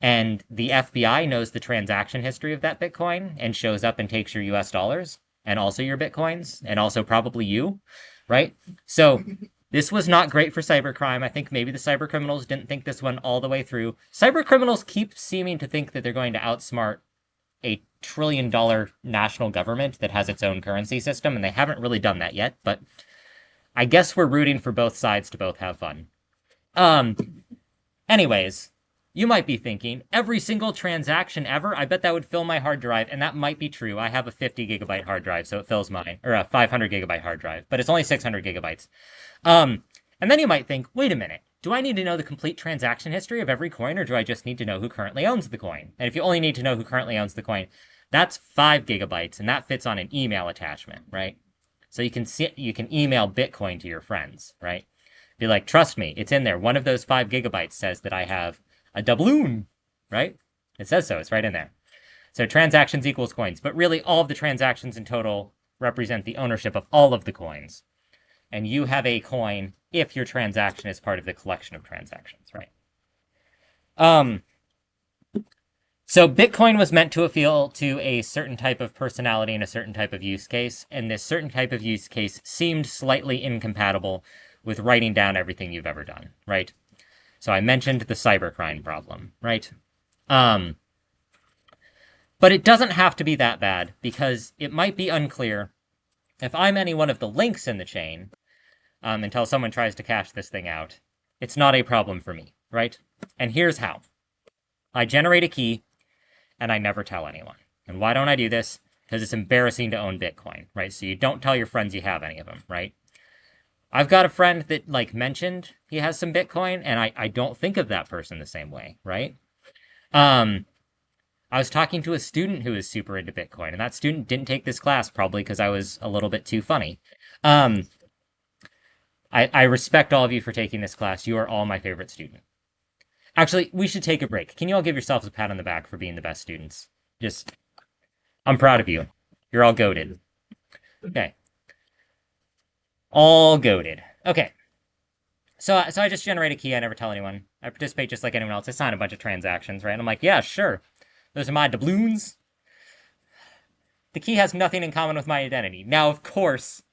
and the FBI knows the transaction history of that Bitcoin and shows up and takes your US dollars and also your Bitcoins and also probably you, right? So this was not great for cybercrime. I think maybe the cyber criminals didn't think this one all the way through. Cyber criminals keep seeming to think that they're going to outsmart a trillion-dollar national government that has its own currency system, and they haven't really done that yet, but I guess we're rooting for both sides to both have fun. Anyways, you might be thinking, every single transaction ever, I bet that would fill my hard drive, and that might be true. I have a 50 gigabyte hard drive, so it fills mine, or a 500 gigabyte hard drive, but it's only 600 gigabytes. And then you might think, wait a minute, do I need to know the complete transaction history of every coin, or do I just need to know who currently owns the coin? And if you only need to know who currently owns the coin, that's 5 gigabytes, and that fits on an email attachment, right? So you can email Bitcoin to your friends, right? Be like, trust me, it's in there. One of those 5 gigabytes says that I have a doubloon, right? It says so. It's right in there. So transactions equals coins. But really, all of the transactions in total represent the ownership of all of the coins. And you have a coin if your transaction is part of the collection of transactions, right? So Bitcoin was meant to appeal to a certain type of personality and a certain type of use case. And this certain type of use case seemed slightly incompatible with writing down everything you've ever done, right? So I mentioned the cybercrime problem, right? But it doesn't have to be that bad, because it might be unclear if I'm any one of the links in the chain until someone tries to cash this thing out. It's not a problem for me, right? And here's how. I generate a key, and I never tell anyone. And why don't I do this? Because it's embarrassing to own Bitcoin, right? So you don't tell your friends you have any of them, right? I've got a friend that like mentioned he has some Bitcoin, and I don't think of that person the same way, right? I was talking to a student who is super into Bitcoin, and that student didn't take this class probably because I was a little bit too funny. I respect all of you for taking this class. You are all my favorite student. Actually, we should take a break. Can you all give yourselves a pat on the back for being the best students? I'm proud of you. You're all goated. Okay. All goated. Okay. So I just generate a key. I never tell anyone. I participate just like anyone else. I sign a bunch of transactions, right? And I'm like, yeah, sure. Those are my doubloons. The key has nothing in common with my identity. Now, of course,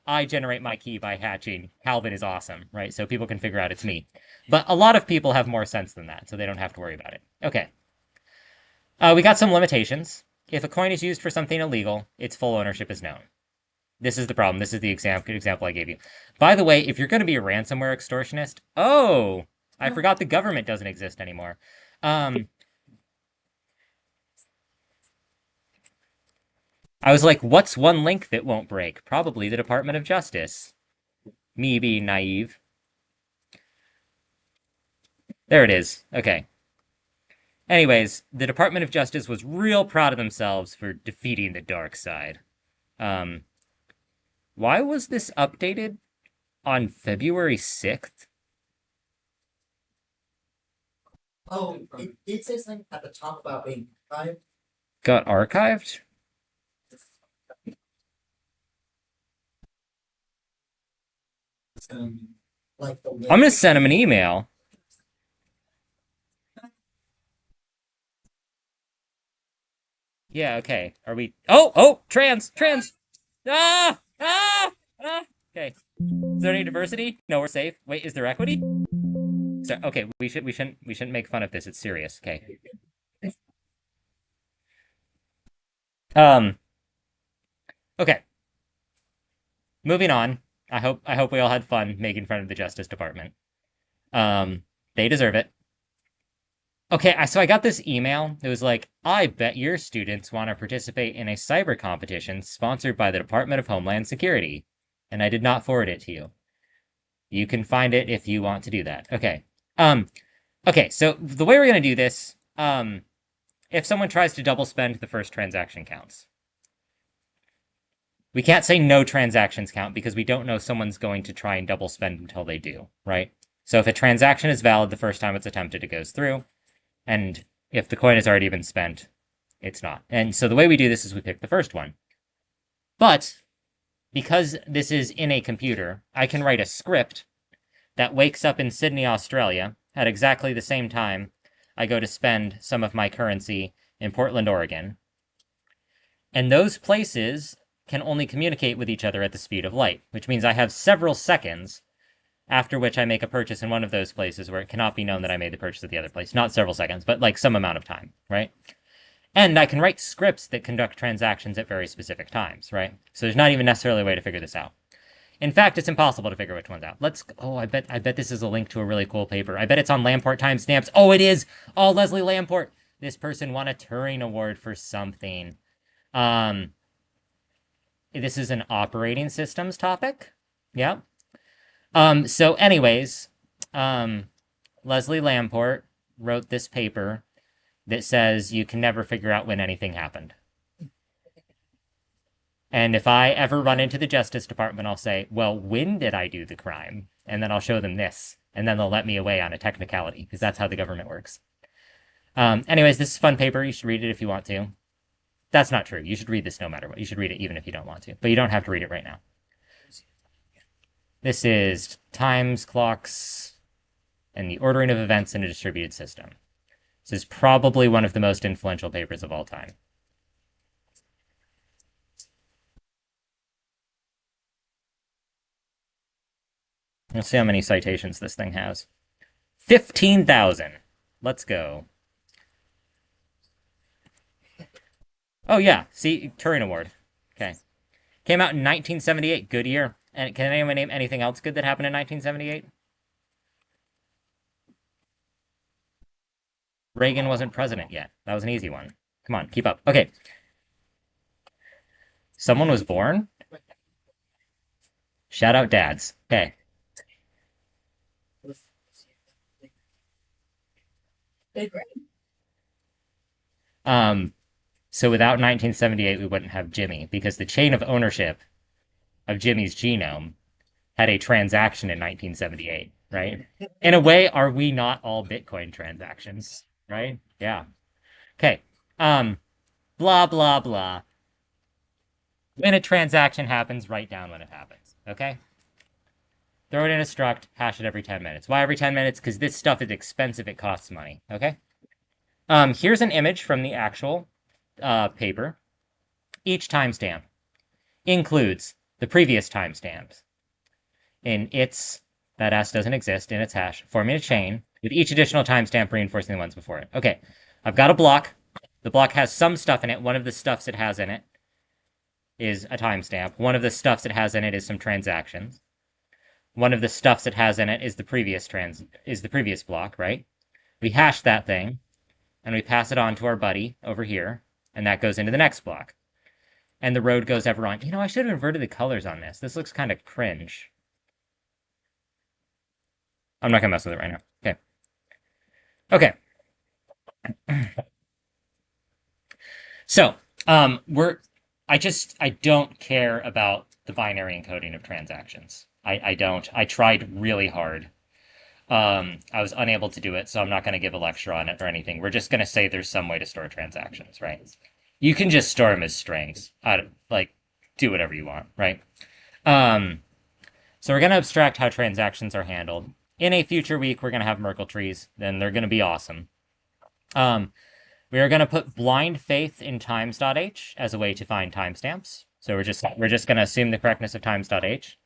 I generate my key by hatching Calvin is awesome, right? So people can figure out it's me. But a lot of people have more sense than that, so they don't have to worry about it. Okay. We got some limitations. If a coin is used for something illegal, its full ownership is known. This is the problem. This is the example I gave you. By the way, if you're going to be a ransomware extortionist, I forgot the government doesn't exist anymore. I was like, what's one link that won't break? Probably the Department of Justice. Me being naive. There it is. Okay. Anyways, the Department of Justice was real proud of themselves for defeating the dark side. Why was this updated on February 6th? Oh, it says something at the top about being archived. Got archived? Like the I'm gonna send him an email. Yeah, okay. Are we... Oh! Trans! Ah! Okay. Is there any diversity? No, we're safe. Wait, is there equity? So okay, we shouldn't make fun of this. It's serious. Okay. Um. Okay. Moving on. I hope we all had fun making fun of the Justice Department. Um. They deserve it. Okay, so I got this email. It was like, I bet your students want to participate in a cyber competition sponsored by the Department of Homeland Security. And I did not forward it to you. You can find it if you want to do that. Okay. Um, okay, so the way we're gonna do this, if someone tries to double spend, the first transaction counts. We can't say no transactions count because we don't know someone's going to try and double spend until they do, right? So if a transaction is valid the first time it's attempted, it goes through. And if the coin has already been spent, it's not. And so the way we do this is we pick the first one. But because this is in a computer, I can write a script that wakes up in Sydney, Australia at exactly the same time I go to spend some of my currency in Portland, Oregon. And those places can only communicate with each other at the speed of light, which means I have several seconds after which I make a purchase in one of those places where it cannot be known that I made the purchase at the other place. Not several seconds, but like some amount of time, right? And I can write scripts that conduct transactions at very specific times, right? So there's not even necessarily a way to figure this out. In fact, it's impossible to figure which one's out. I bet this is a link to a really cool paper. I bet it's on Lamport timestamps. Oh, it is! Oh, Leslie Lamport! This person won a Turing Award for something. This is an operating systems topic. Yeah. So anyways, Leslie Lamport wrote this paper that says you can never figure out when anything happened. And if I ever run into the Justice Department, I'll say, well, when did I do the crime? And then I'll show them this. And then they'll let me away on a technicality, because that's how the government works. Anyways, this is a fun paper. You should read it if you want to. That's not true. You should read this no matter what. You should read it even if you don't want to. But you don't have to read it right now. This is times, clocks, and the ordering of events in a distributed system. This is probably one of the most influential papers of all time. Let's see how many citations this thing has. 15,000. Let's go. Oh, yeah. See, Turing Award. Okay. Came out in 1978. Good year. And can anyone name anything else good that happened in 1978? Reagan wasn't president yet. That was an easy one. Come on, keep up. Okay. Someone was born? Shout out dads. Okay. So without 1978, we wouldn't have Jimmy because the chain of ownership of Jimmy's genome had a transaction in 1978, right? In a way, are we not all Bitcoin transactions, right? Yeah. Okay. Blah, blah, blah. When a transaction happens, write down when it happens, okay? Throw it in a struct, hash it every 10 minutes. Why every 10 minutes? Because this stuff is expensive, it costs money, okay? Here's an image from the actual paper. Each timestamp includes the previous timestamps. In its, that S doesn't exist, in its hash, forming a chain with each additional timestamp reinforcing the ones before it. Okay, I've got a block. The block has some stuff in it. One of the stuffs it has in it is a timestamp. One of the stuffs it has in it is some transactions. One of the stuffs it has in it is the previous block, right? We hash that thing, and we pass it on to our buddy over here, and that goes into the next block. And the road goes ever on. You know, I should have inverted the colors on this. This looks kind of cringe. I'm not gonna mess with it right now. Okay. Okay. So, I don't care about the binary encoding of transactions. I don't. I tried really hard. I was unable to do it, so I'm not going to give a lecture on it or anything. We're just going to say there's some way to store transactions, right? You can just store them as strings. Do whatever you want, right? So we're going to abstract how transactions are handled. In a future week, we're going to have Merkle trees. Then they're going to be awesome. We are going to put blind faith in times.h as a way to find timestamps. So we're just going to assume the correctness of times.h.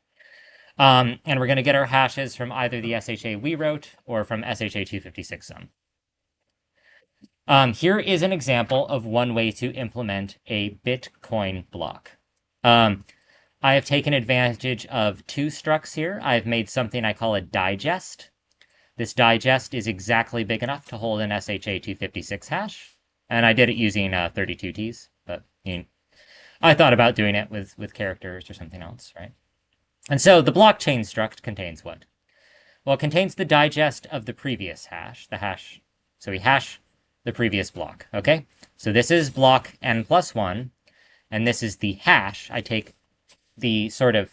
And we're going to get our hashes from either the SHA we wrote or from SHA 256 sum. Here is an example of one way to implement a Bitcoin block. I have taken advantage of two structs here. I've made something I call a digest. This digest is exactly big enough to hold an SHA 256 hash. And I did it using 32 Ts, but I thought about doing it with characters or something else, right? And so the blockchain struct contains what? Well, it contains the digest of the previous hash, so we hash the previous block, okay? So this is block n+1, and this is the hash. I take the sort of,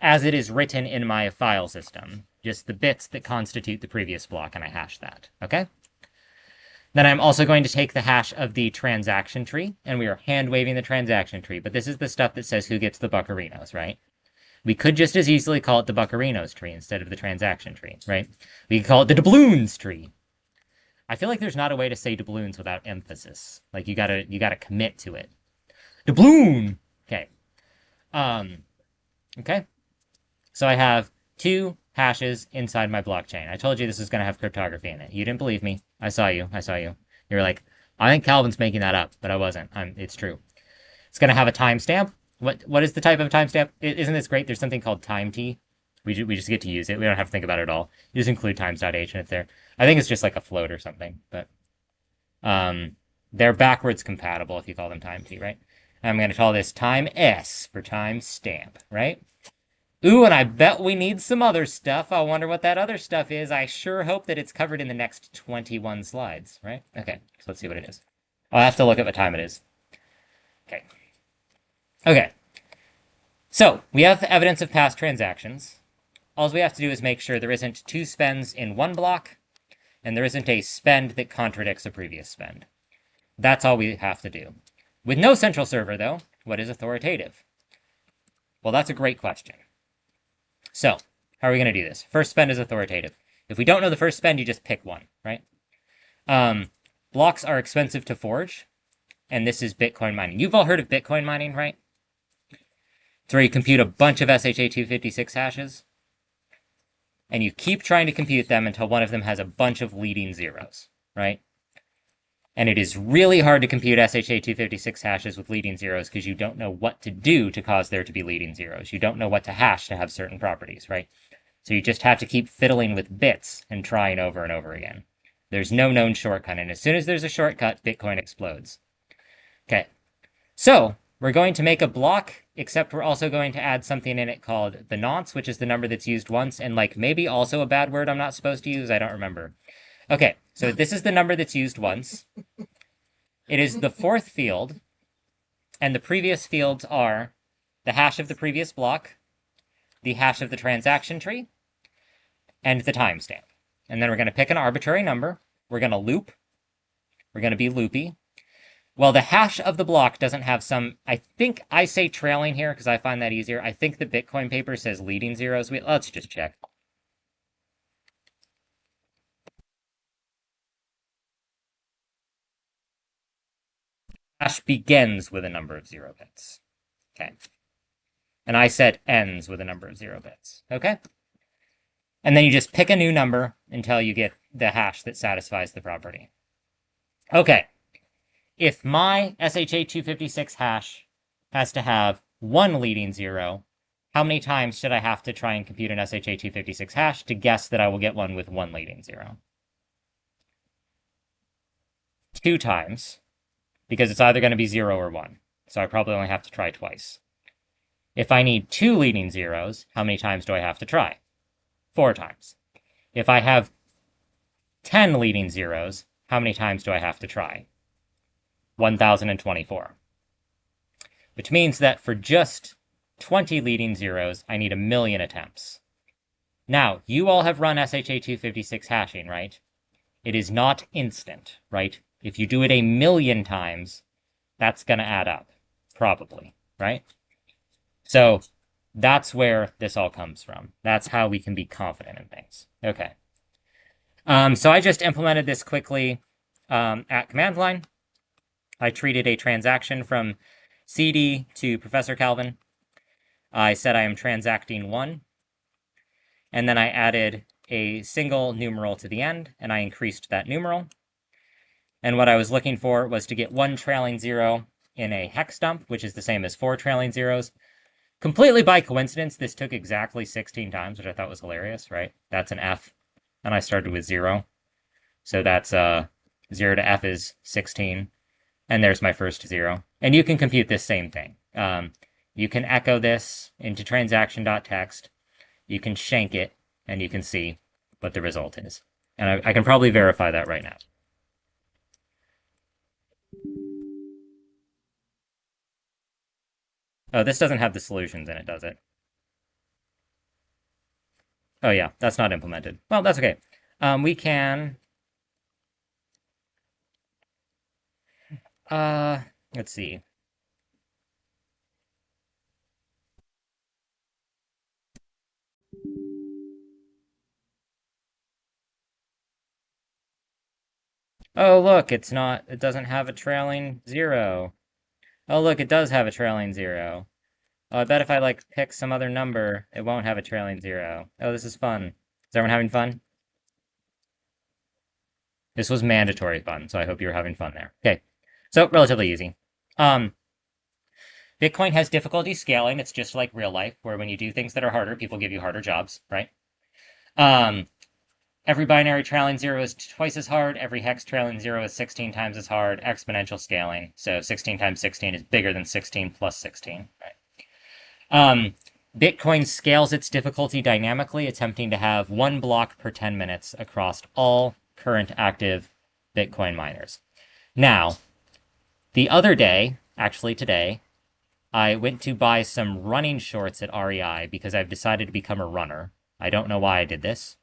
as it is written in my file system, just the bits that constitute the previous block, and I hash that, okay? Then I'm also going to take the hash of the transaction tree, and we are hand-waving the transaction tree, but this is the stuff that says who gets the buccarinos, right? We could just as easily call it the buccarinos tree instead of the transaction tree, right? We could call it the doubloons tree. I feel like there's not a way to say doubloons without emphasis. Like you gotta commit to it. Doubloon! Okay. Okay. So I have two hashes inside my blockchain. I told you this is going to have cryptography in it. You didn't believe me. I saw you. You were like, I think Calvin's making that up, but I wasn't. It's true. It's going to have a timestamp. What is the type of timestamp? Isn't this great? There's something called time t. We just get to use it. We don't have to think about it at all. You just include times.h and it's there. I think it's just like a float or something, but they're backwards compatible if you call them time t, right? I'm going to call this time s for timestamp, right? Ooh, and I bet we need some other stuff. I wonder what that other stuff is. I sure hope that it's covered in the next 21 slides, right? Okay, so let's see what it is. I'll have to look at what time it is. Okay. Okay. So, we have evidence of past transactions. All we have to do is make sure there isn't two spends in one block, and there isn't a spend that contradicts a previous spend. That's all we have to do. With no central server, though, what is authoritative? Well, that's a great question. So, how are we going to do this? First spend is authoritative. If we don't know the first spend, you just pick one, right? Blocks are expensive to forge, and this is Bitcoin mining. You've all heard of Bitcoin mining, right? It's where you compute a bunch of SHA-256 hashes, and you keep trying to compute them until one of them has a bunch of leading zeros, right? And it is really hard to compute SHA-256 hashes with leading zeros because you don't know what to do to cause there to be leading zeros. You don't know what to hash to have certain properties, right? So you just have to keep fiddling with bits and trying over and over again. There's no known shortcut, and as soon as there's a shortcut, Bitcoin explodes. Okay, so we're going to make a block, except we're also going to add something in it called the nonce, which is the number that's used once, and like maybe also a bad word I'm not supposed to use, I don't remember. Okay, so this is the number that's used once. It is the fourth field, and the previous fields are the hash of the previous block, the hash of the transaction tree, and the timestamp. And then we're going to pick an arbitrary number. We're going to loop. We're going to be loopy. Well, the hash of the block doesn't have some, I think I say trailing here because I find that easier. I think the Bitcoin paper says leading zeros. Let's just check. Hash begins with a number of 0 bits. Okay. And I said ends with a number of 0 bits. Okay? And then you just pick a new number until you get the hash that satisfies the property. Okay. If my SHA-256 hash has to have one leading zero, how many times should I have to try and compute an SHA-256 hash to guess that I will get one with one leading zero? 2 times, because it's either going to be 0 or 1. So I probably only have to try twice. If I need 2 leading zeros, how many times do I have to try? 4 times. If I have 10 leading zeros, how many times do I have to try? 1,024. Which means that for just 20 leading zeros, I need 1,000,000 attempts. Now, you all have run SHA-256 hashing, right? It is not instant, right? If you do it 1,000,000 times, that's going to add up, probably, right? So that's where this all comes from. That's how we can be confident in things. Okay. So I just implemented this quickly at command line. I treated a transaction from CD to Professor Calvin. I said I am transacting 1, and then I added a single numeral to the end, and I increased that numeral. And what I was looking for was to get 1 trailing 0 in a hex dump, which is the same as 4 trailing zeros. Completely by coincidence, this took exactly 16 times, which I thought was hilarious, right? That's an F, and I started with 0. So that's 0 to F is 16, and there's my first 0. And you can compute this same thing. You can echo this into transaction.txt, you can shank it, and you can see what the result is. And I can probably verify that right now. Oh, this doesn't have the solutions in it, does it? Oh yeah, that's not implemented. Well, that's okay. We can... let's see. Oh, look, it doesn't have a trailing 0. Oh, look, it does have a trailing 0. Oh, I bet if I, like, pick some other number, it won't have a trailing 0. Oh, this is fun. Is everyone having fun? This was mandatory fun, so I hope you're having fun there. Okay, so relatively easy. Bitcoin has difficulty scaling. It's just like real life, where when you do things that are harder, people give you harder jobs, right? Every binary trailing 0 is twice as hard. Every hex trailing 0 is 16 times as hard. Exponential scaling. So 16 times 16 is bigger than 16 plus 16, right? Bitcoin scales its difficulty dynamically, attempting to have 1 block per 10 minutes across all current active Bitcoin miners. Now, the other day, actually today, I went to buy some running shorts at REI because I've decided to become a runner. I don't know why I did this.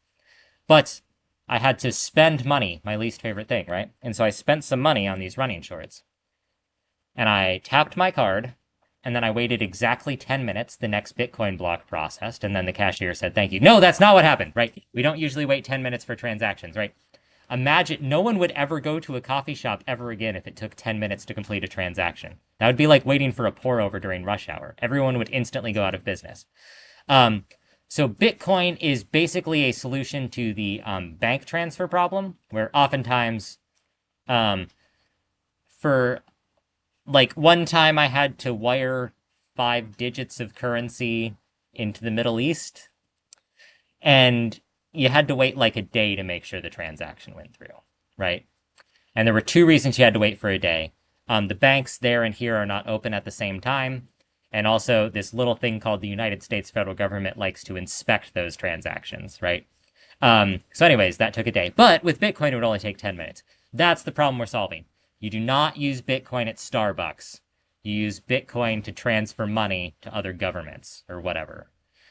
But I had to spend money, my least favorite thing, right? And so I spent some money on these running shorts. And I tapped my card, and then I waited exactly 10 minutes. The next Bitcoin block processed, and then the cashier said, thank you. No, that's not what happened, right? We don't usually wait 10 minutes for transactions, right? Imagine no one would ever go to a coffee shop ever again if it took 10 minutes to complete a transaction. That would be like waiting for a pour over during rush hour. Everyone would instantly go out of business. So Bitcoin is basically a solution to the bank transfer problem, where oftentimes, for like one time I had to wire 5 digits of currency into the Middle East, and you had to wait like a day to make sure the transaction went through, right? And there were 2 reasons you had to wait for a day. The banks there and here are not open at the same time. And also, this little thing called the United States federal government likes to inspect those transactions, right? So anyways, that took a day. But with Bitcoin, it would only take 10 minutes. That's the problem we're solving. You do not use Bitcoin at Starbucks. You use Bitcoin to transfer money to other governments or whatever.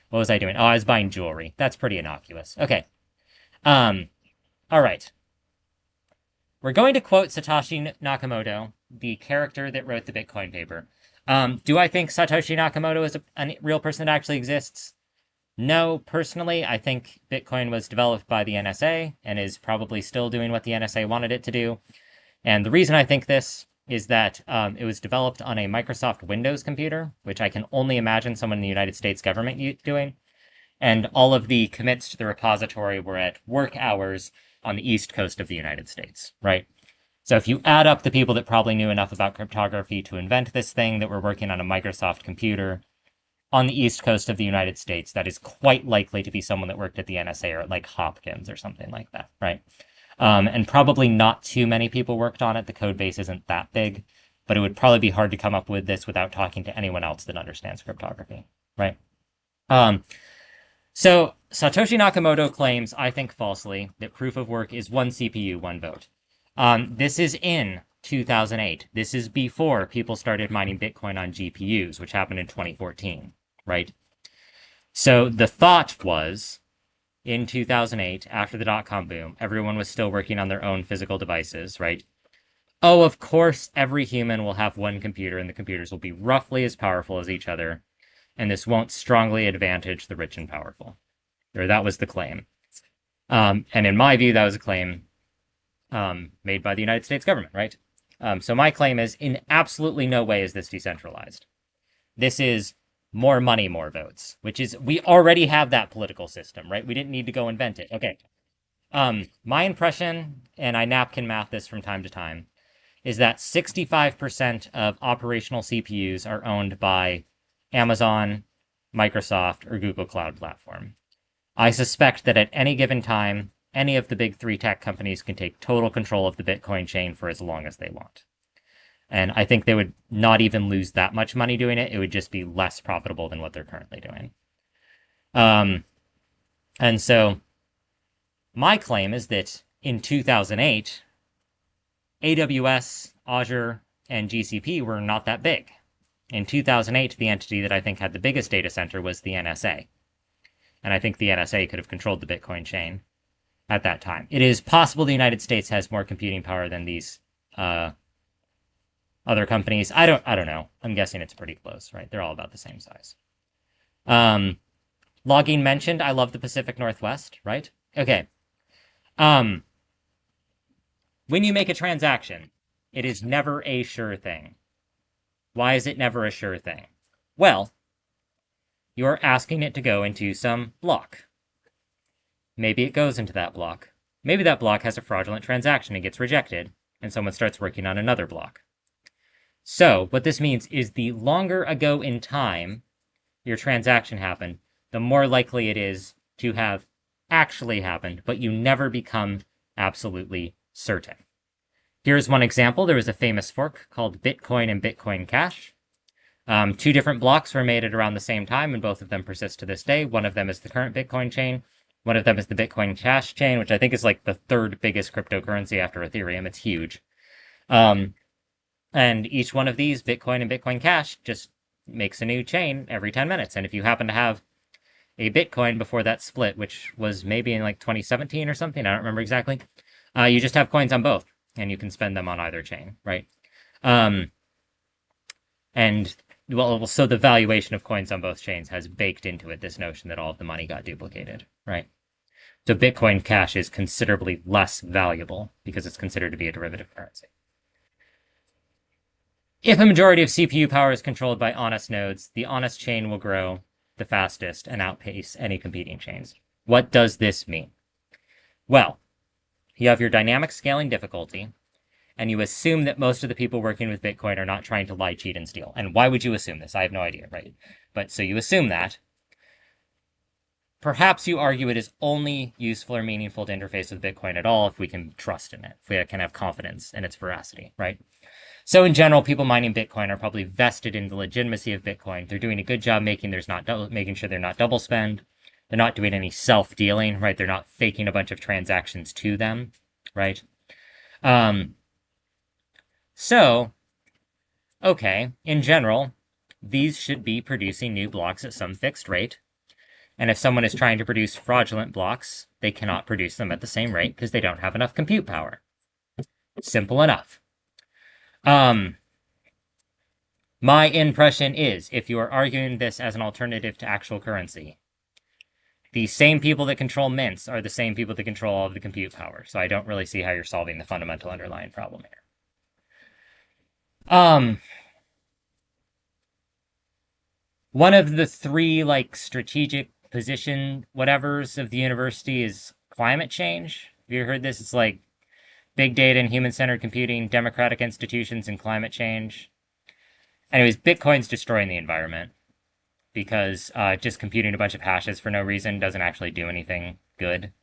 What was I doing? Oh, I was buying jewelry. That's pretty innocuous. Okay. All right. We're going to quote Satoshi Nakamoto, the character that wrote the Bitcoin paper. Do I think Satoshi Nakamoto is a real person that actually exists? No, personally, I think Bitcoin was developed by the NSA and is probably still doing what the NSA wanted it to do. And the reason I think this is that it was developed on a Microsoft Windows computer, which I can only imagine someone in the United States government doing. And all of the commits to the repository were at work hours on the East Coast of the United States, right? So if you add up the people that probably knew enough about cryptography to invent this thing that were working on a Microsoft computer on the East Coast of the United States, that is quite likely to be someone that worked at the NSA or at like Hopkins or something like that, right? And probably not too many people worked on it. The code base isn't that big, but it would probably be hard to come up with this without talking to anyone else that understands cryptography, right? So Satoshi Nakamoto claims, I think falsely, that proof of work is 1 CPU, 1 vote. This is in 2008. This is before people started mining Bitcoin on GPUs, which happened in 2014, right? So the thought was, in 2008, after the dot-com boom, everyone was still working on their own physical devices, right? Oh, of course, every human will have one computer, and the computers will be roughly as powerful as each other, and this won't strongly advantage the rich and powerful. Or that was the claim. And in my view, that was a claim made by the United States government, right? So my claim is, in absolutely no way is this decentralized. This is more money, more votes, which is, we already have that political system, right? We didn't need to go invent it. Okay. My impression, and I napkin math this from time to time, is that 65% of operational CPUs are owned by Amazon, Microsoft, or Google Cloud Platform. I suspect that at any given time, any of the big three tech companies can take total control of the Bitcoin chain for as long as they want. And I think they would not even lose that much money doing it. It would just be less profitable than what they're currently doing. And so my claim is that in 2008, AWS, Azure, and GCP were not that big. In 2008, the entity that I think had the biggest data center was the NSA. And I think the NSA could have controlled the Bitcoin chain at that time. It is possible the United States has more computing power than these other companies. I don't know. I'm guessing it's pretty close, right? They're all about the same size. Logging mentioned, I love the Pacific Northwest, right? Okay. When you make a transaction, it is never a sure thing. Why is it never a sure thing? Well, you're asking it to go into some block. Maybe it goes into that block. Maybe that block has a fraudulent transaction and gets rejected, and someone starts working on another block. So, what this means is the longer ago in time your transaction happened, the more likely it is to have actually happened, but you never become absolutely certain. Here's one example. There was a famous fork called Bitcoin and Bitcoin Cash. Two different blocks were made at around the same time, and both of them persist to this day. One of them is the current Bitcoin chain. One of them is the Bitcoin Cash chain, which I think is like the third biggest cryptocurrency after Ethereum. It's huge. And each one of these, Bitcoin and Bitcoin Cash, just makes a new chain every 10 minutes. And if you happen to have a Bitcoin before that split, which was maybe in like 2017 or something, I don't remember exactly, you just have coins on both, and you can spend them on either chain, right? And well, so the valuation of coins on both chains has baked into it this notion that all of the money got duplicated, right? So Bitcoin Cash is considerably less valuable because it's considered to be a derivative currency. If a majority of CPU power is controlled by honest nodes, the honest chain will grow the fastest and outpace any competing chains. What does this mean? Well, you have your dynamic scaling difficulty, and you assume that most of the people working with Bitcoin are not trying to lie, cheat, and steal. And why would you assume this? I have no idea, right? But so you assume that. Perhaps you argue it is only useful or meaningful to interface with Bitcoin at all if we can trust in it, if we can have confidence in its veracity, right? So in general, people mining Bitcoin are probably vested in the legitimacy of Bitcoin. They're doing a good job making sure they're not double spend. They're not doing any self-dealing, right? They're not faking a bunch of transactions to them, right? So, okay, in general, these should be producing new blocks at some fixed rate. And if someone is trying to produce fraudulent blocks, they cannot produce them at the same rate because they don't have enough compute power. Simple enough. My impression is, if you are arguing this as an alternative to actual currency, the same people that control mints are the same people that control all of the compute power. So I don't really see how you're solving the fundamental underlying problem here. One of the three like strategic position whatevers of the university is climate change. Have you heard this? It's like big data and human-centered computing, democratic institutions, and climate change. Anyways, Bitcoin's destroying the environment because just computing a bunch of hashes for no reason doesn't actually do anything good.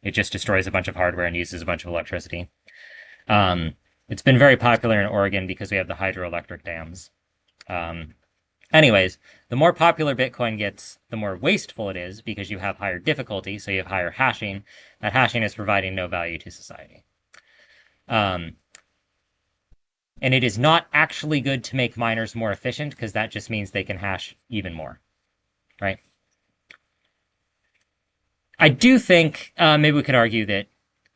It just destroys a bunch of hardware and uses a bunch of electricity. It's been very popular in Oregon because we have the hydroelectric dams. Anyways, the more popular Bitcoin gets, the more wasteful it is because you have higher difficulty, so you have higher hashing. That hashing is providing no value to society. And it is not actually good to make miners more efficient because that just means they can hash even more, right? I do think maybe we could argue that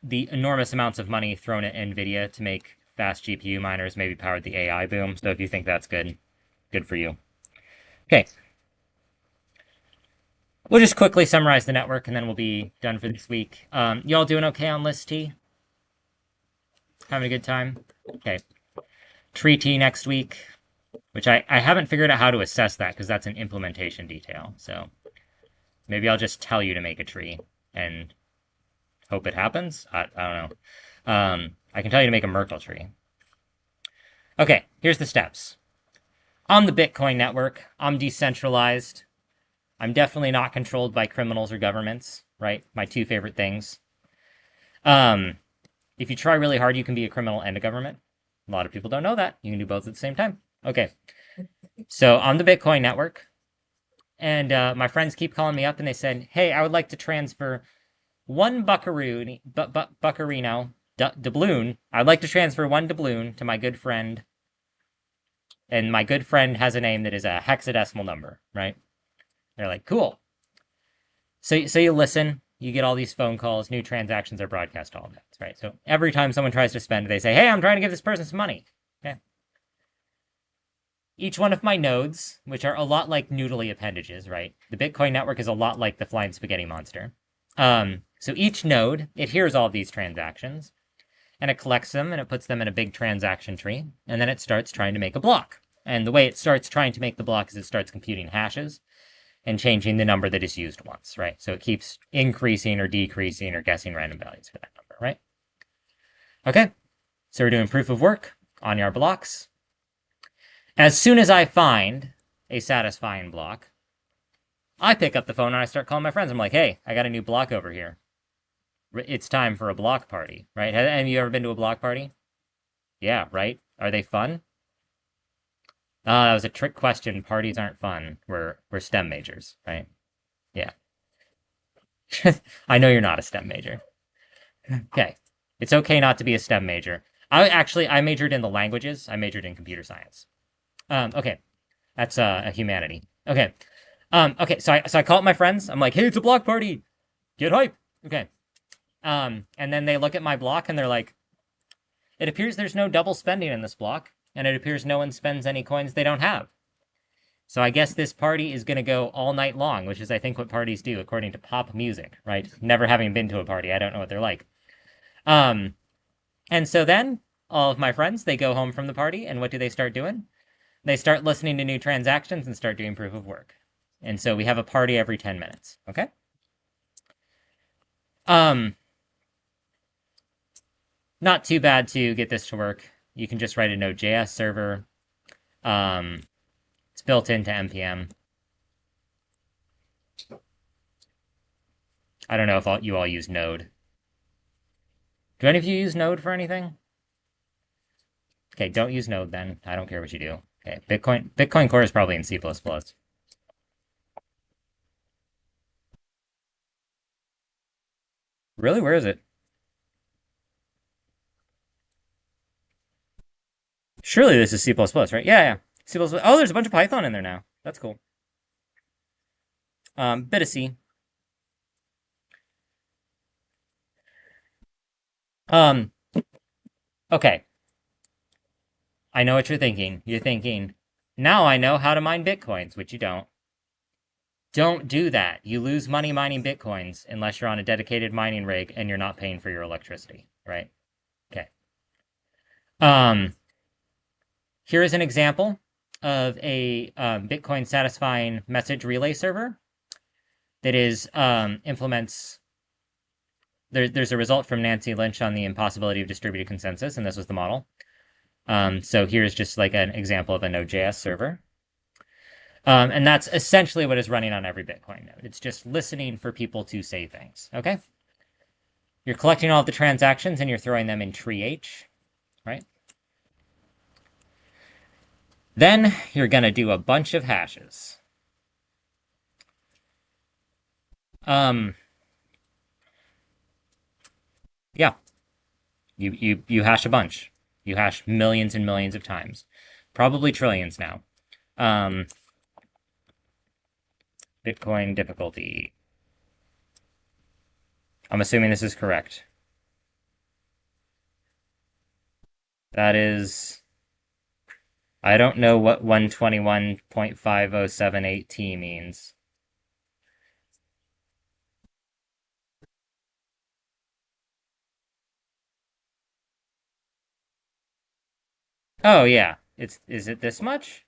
the enormous amounts of money thrown at NVIDIA to make fast GPU miners maybe powered the AI boom. So if you think that's good, good for you. Okay. We'll just quickly summarize the network and then we'll be done for this week. Y'all doing okay on list T? Having a good time? Okay. Tree T next week. which I haven't figured out how to assess that because that's an implementation detail. So maybe I'll just tell you to make a tree and hope it happens. I don't know. I can tell you to make a Merkle tree. Okay, here's the steps. On the Bitcoin network, I'm decentralized. I'm definitely not controlled by criminals or governments, right? My two favorite things. If you try really hard, you can be a criminal and a government. A lot of people don't know that. You can do both at the same time. Okay. So on the Bitcoin network, and my friends keep calling me up and they said, hey, I would like to transfer one buckarino, doubloon. I'd like to transfer one doubloon to my good friend. And my good friend has a name that is a hexadecimal number, right? They're like, cool. So you listen, you get all these phone calls, new transactions are broadcast to all that, right? So every time someone tries to spend, they say, hey, I'm trying to give this person some money. Okay. Each one of my nodes, which are a lot like noodly appendages, right? The Bitcoin network is a lot like the flying spaghetti monster. So each node, it hears all of these transactions, and it collects them, and it puts them in a big transaction tree, and then it starts trying to make a block. And the way it starts trying to make the block is it starts computing hashes and changing the number that is used once, right? So it keeps increasing or decreasing or guessing random values for that number, right? Okay, so we're doing proof of work on your blocks. As soon as I find a satisfying block, I pick up the phone and I start calling my friends. I'm like, hey, I got a new block over here. It's time for a block party, right? Have you ever been to a block party? Yeah, right? Are they fun? That was a trick question. Parties aren't fun. We're STEM majors, right? Yeah. I know you're not a STEM major. Okay. It's okay not to be a STEM major. I majored in the languages. I majored in computer science. Okay. That's a humanity. Okay. Okay, so I call up my friends. I'm like, hey, it's a block party. Get hype. Okay. And then they look at my block and they're like, it appears there's no double spending in this block, and it appears no one spends any coins they don't have. So I guess this party is going to go all night long, which is, I think, what parties do, according to pop music, right? Never having been to a party, I don't know what they're like. And so then all of my friends, they go home from the party, and what do they start doing? They start listening to new transactions and start doing proof of work. And so we have a party every 10 minutes, okay? Not too bad to get this to work. You can just write a Node.js server. It's built into npm. I don't know if you all use Node. Do any of you use Node for anything? Okay, don't use Node then. I don't care what you do. Okay, Bitcoin Core is probably in C++. Really? Where is it? Surely this is C++, right? Yeah. C++. Oh, there's a bunch of Python in there now. That's cool. Bit of C. Okay. I know what you're thinking. You're thinking, now I know how to mine Bitcoins, which you don't. Don't do that. You lose money mining Bitcoins unless you're on a dedicated mining rig and you're not paying for your electricity, right? Okay. Here is an example of a Bitcoin satisfying message relay server that is implements. There's a result from Nancy Lynch on the impossibility of distributed consensus, and this was the model. So here's just like an example of a Node.js server. And that's essentially what is running on every Bitcoin node. It's just listening for people to say things, okay? You're collecting all of the transactions and you're throwing them in tree H, right? Then you're going to do a bunch of hashes. Yeah. You hash a bunch. You hash millions and millions of times. Probably trillions now. Bitcoin difficulty. I'm assuming this is correct. That is... I don't know what 121.5078T means. Oh, yeah. Is it this much?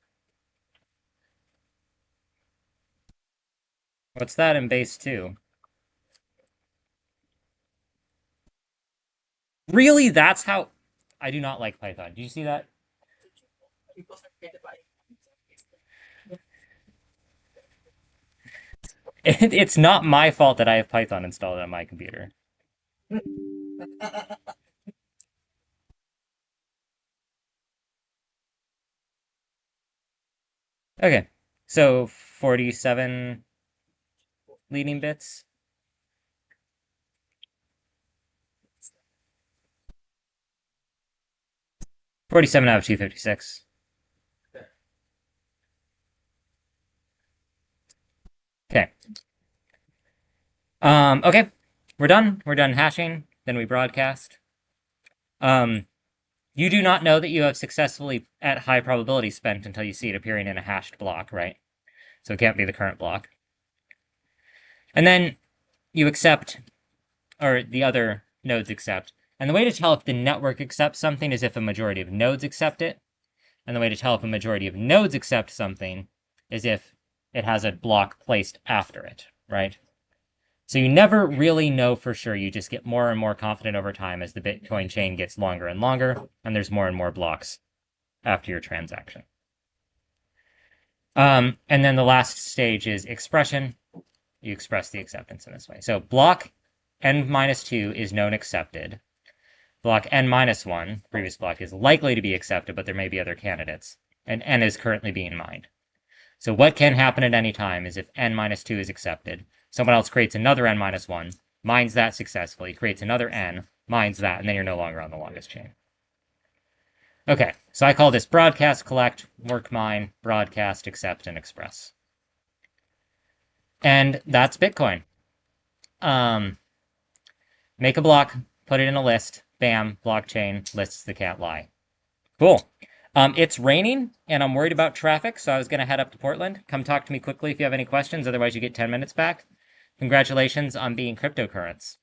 What's that in base 2? Really? That's how... I do not like Python. Do you see that? It's not my fault that I have Python installed on my computer. Okay, so 47 leading bits. $47 out of $256. Okay. Okay. We're done. We're done hashing. Then we broadcast. You do not know that you have successfully, at high probability, spent until you see it appearing in a hashed block, right? So it can't be the current block. And then you accept, or the other nodes accept. And the way to tell if the network accepts something is if a majority of nodes accept it. And the way to tell if a majority of nodes accept something is if it has a block placed after it, right? So you never really know for sure. You just get more and more confident over time as the Bitcoin chain gets longer and longer, and there's more and more blocks after your transaction. And then the last stage is expression. You express the acceptance in this way. So block n-2 is known accepted. Block n-1, previous block, is likely to be accepted, but there may be other candidates. And n is currently being mined. So what can happen at any time is if n-2 is accepted, someone else creates another n-1, mines that successfully, creates another n, mines that, and then you're no longer on the longest chain. Okay, so I call this broadcast, collect, work mine, broadcast, accept, and express. And that's Bitcoin. Make a block, put it in a list, bam, blockchain, lists that can't lie. Cool. It's raining, and I'm worried about traffic, so I was going to head up to Portland. Come talk to me quickly if you have any questions, otherwise you get 10 minutes back. Congratulations on being cryptocurrency.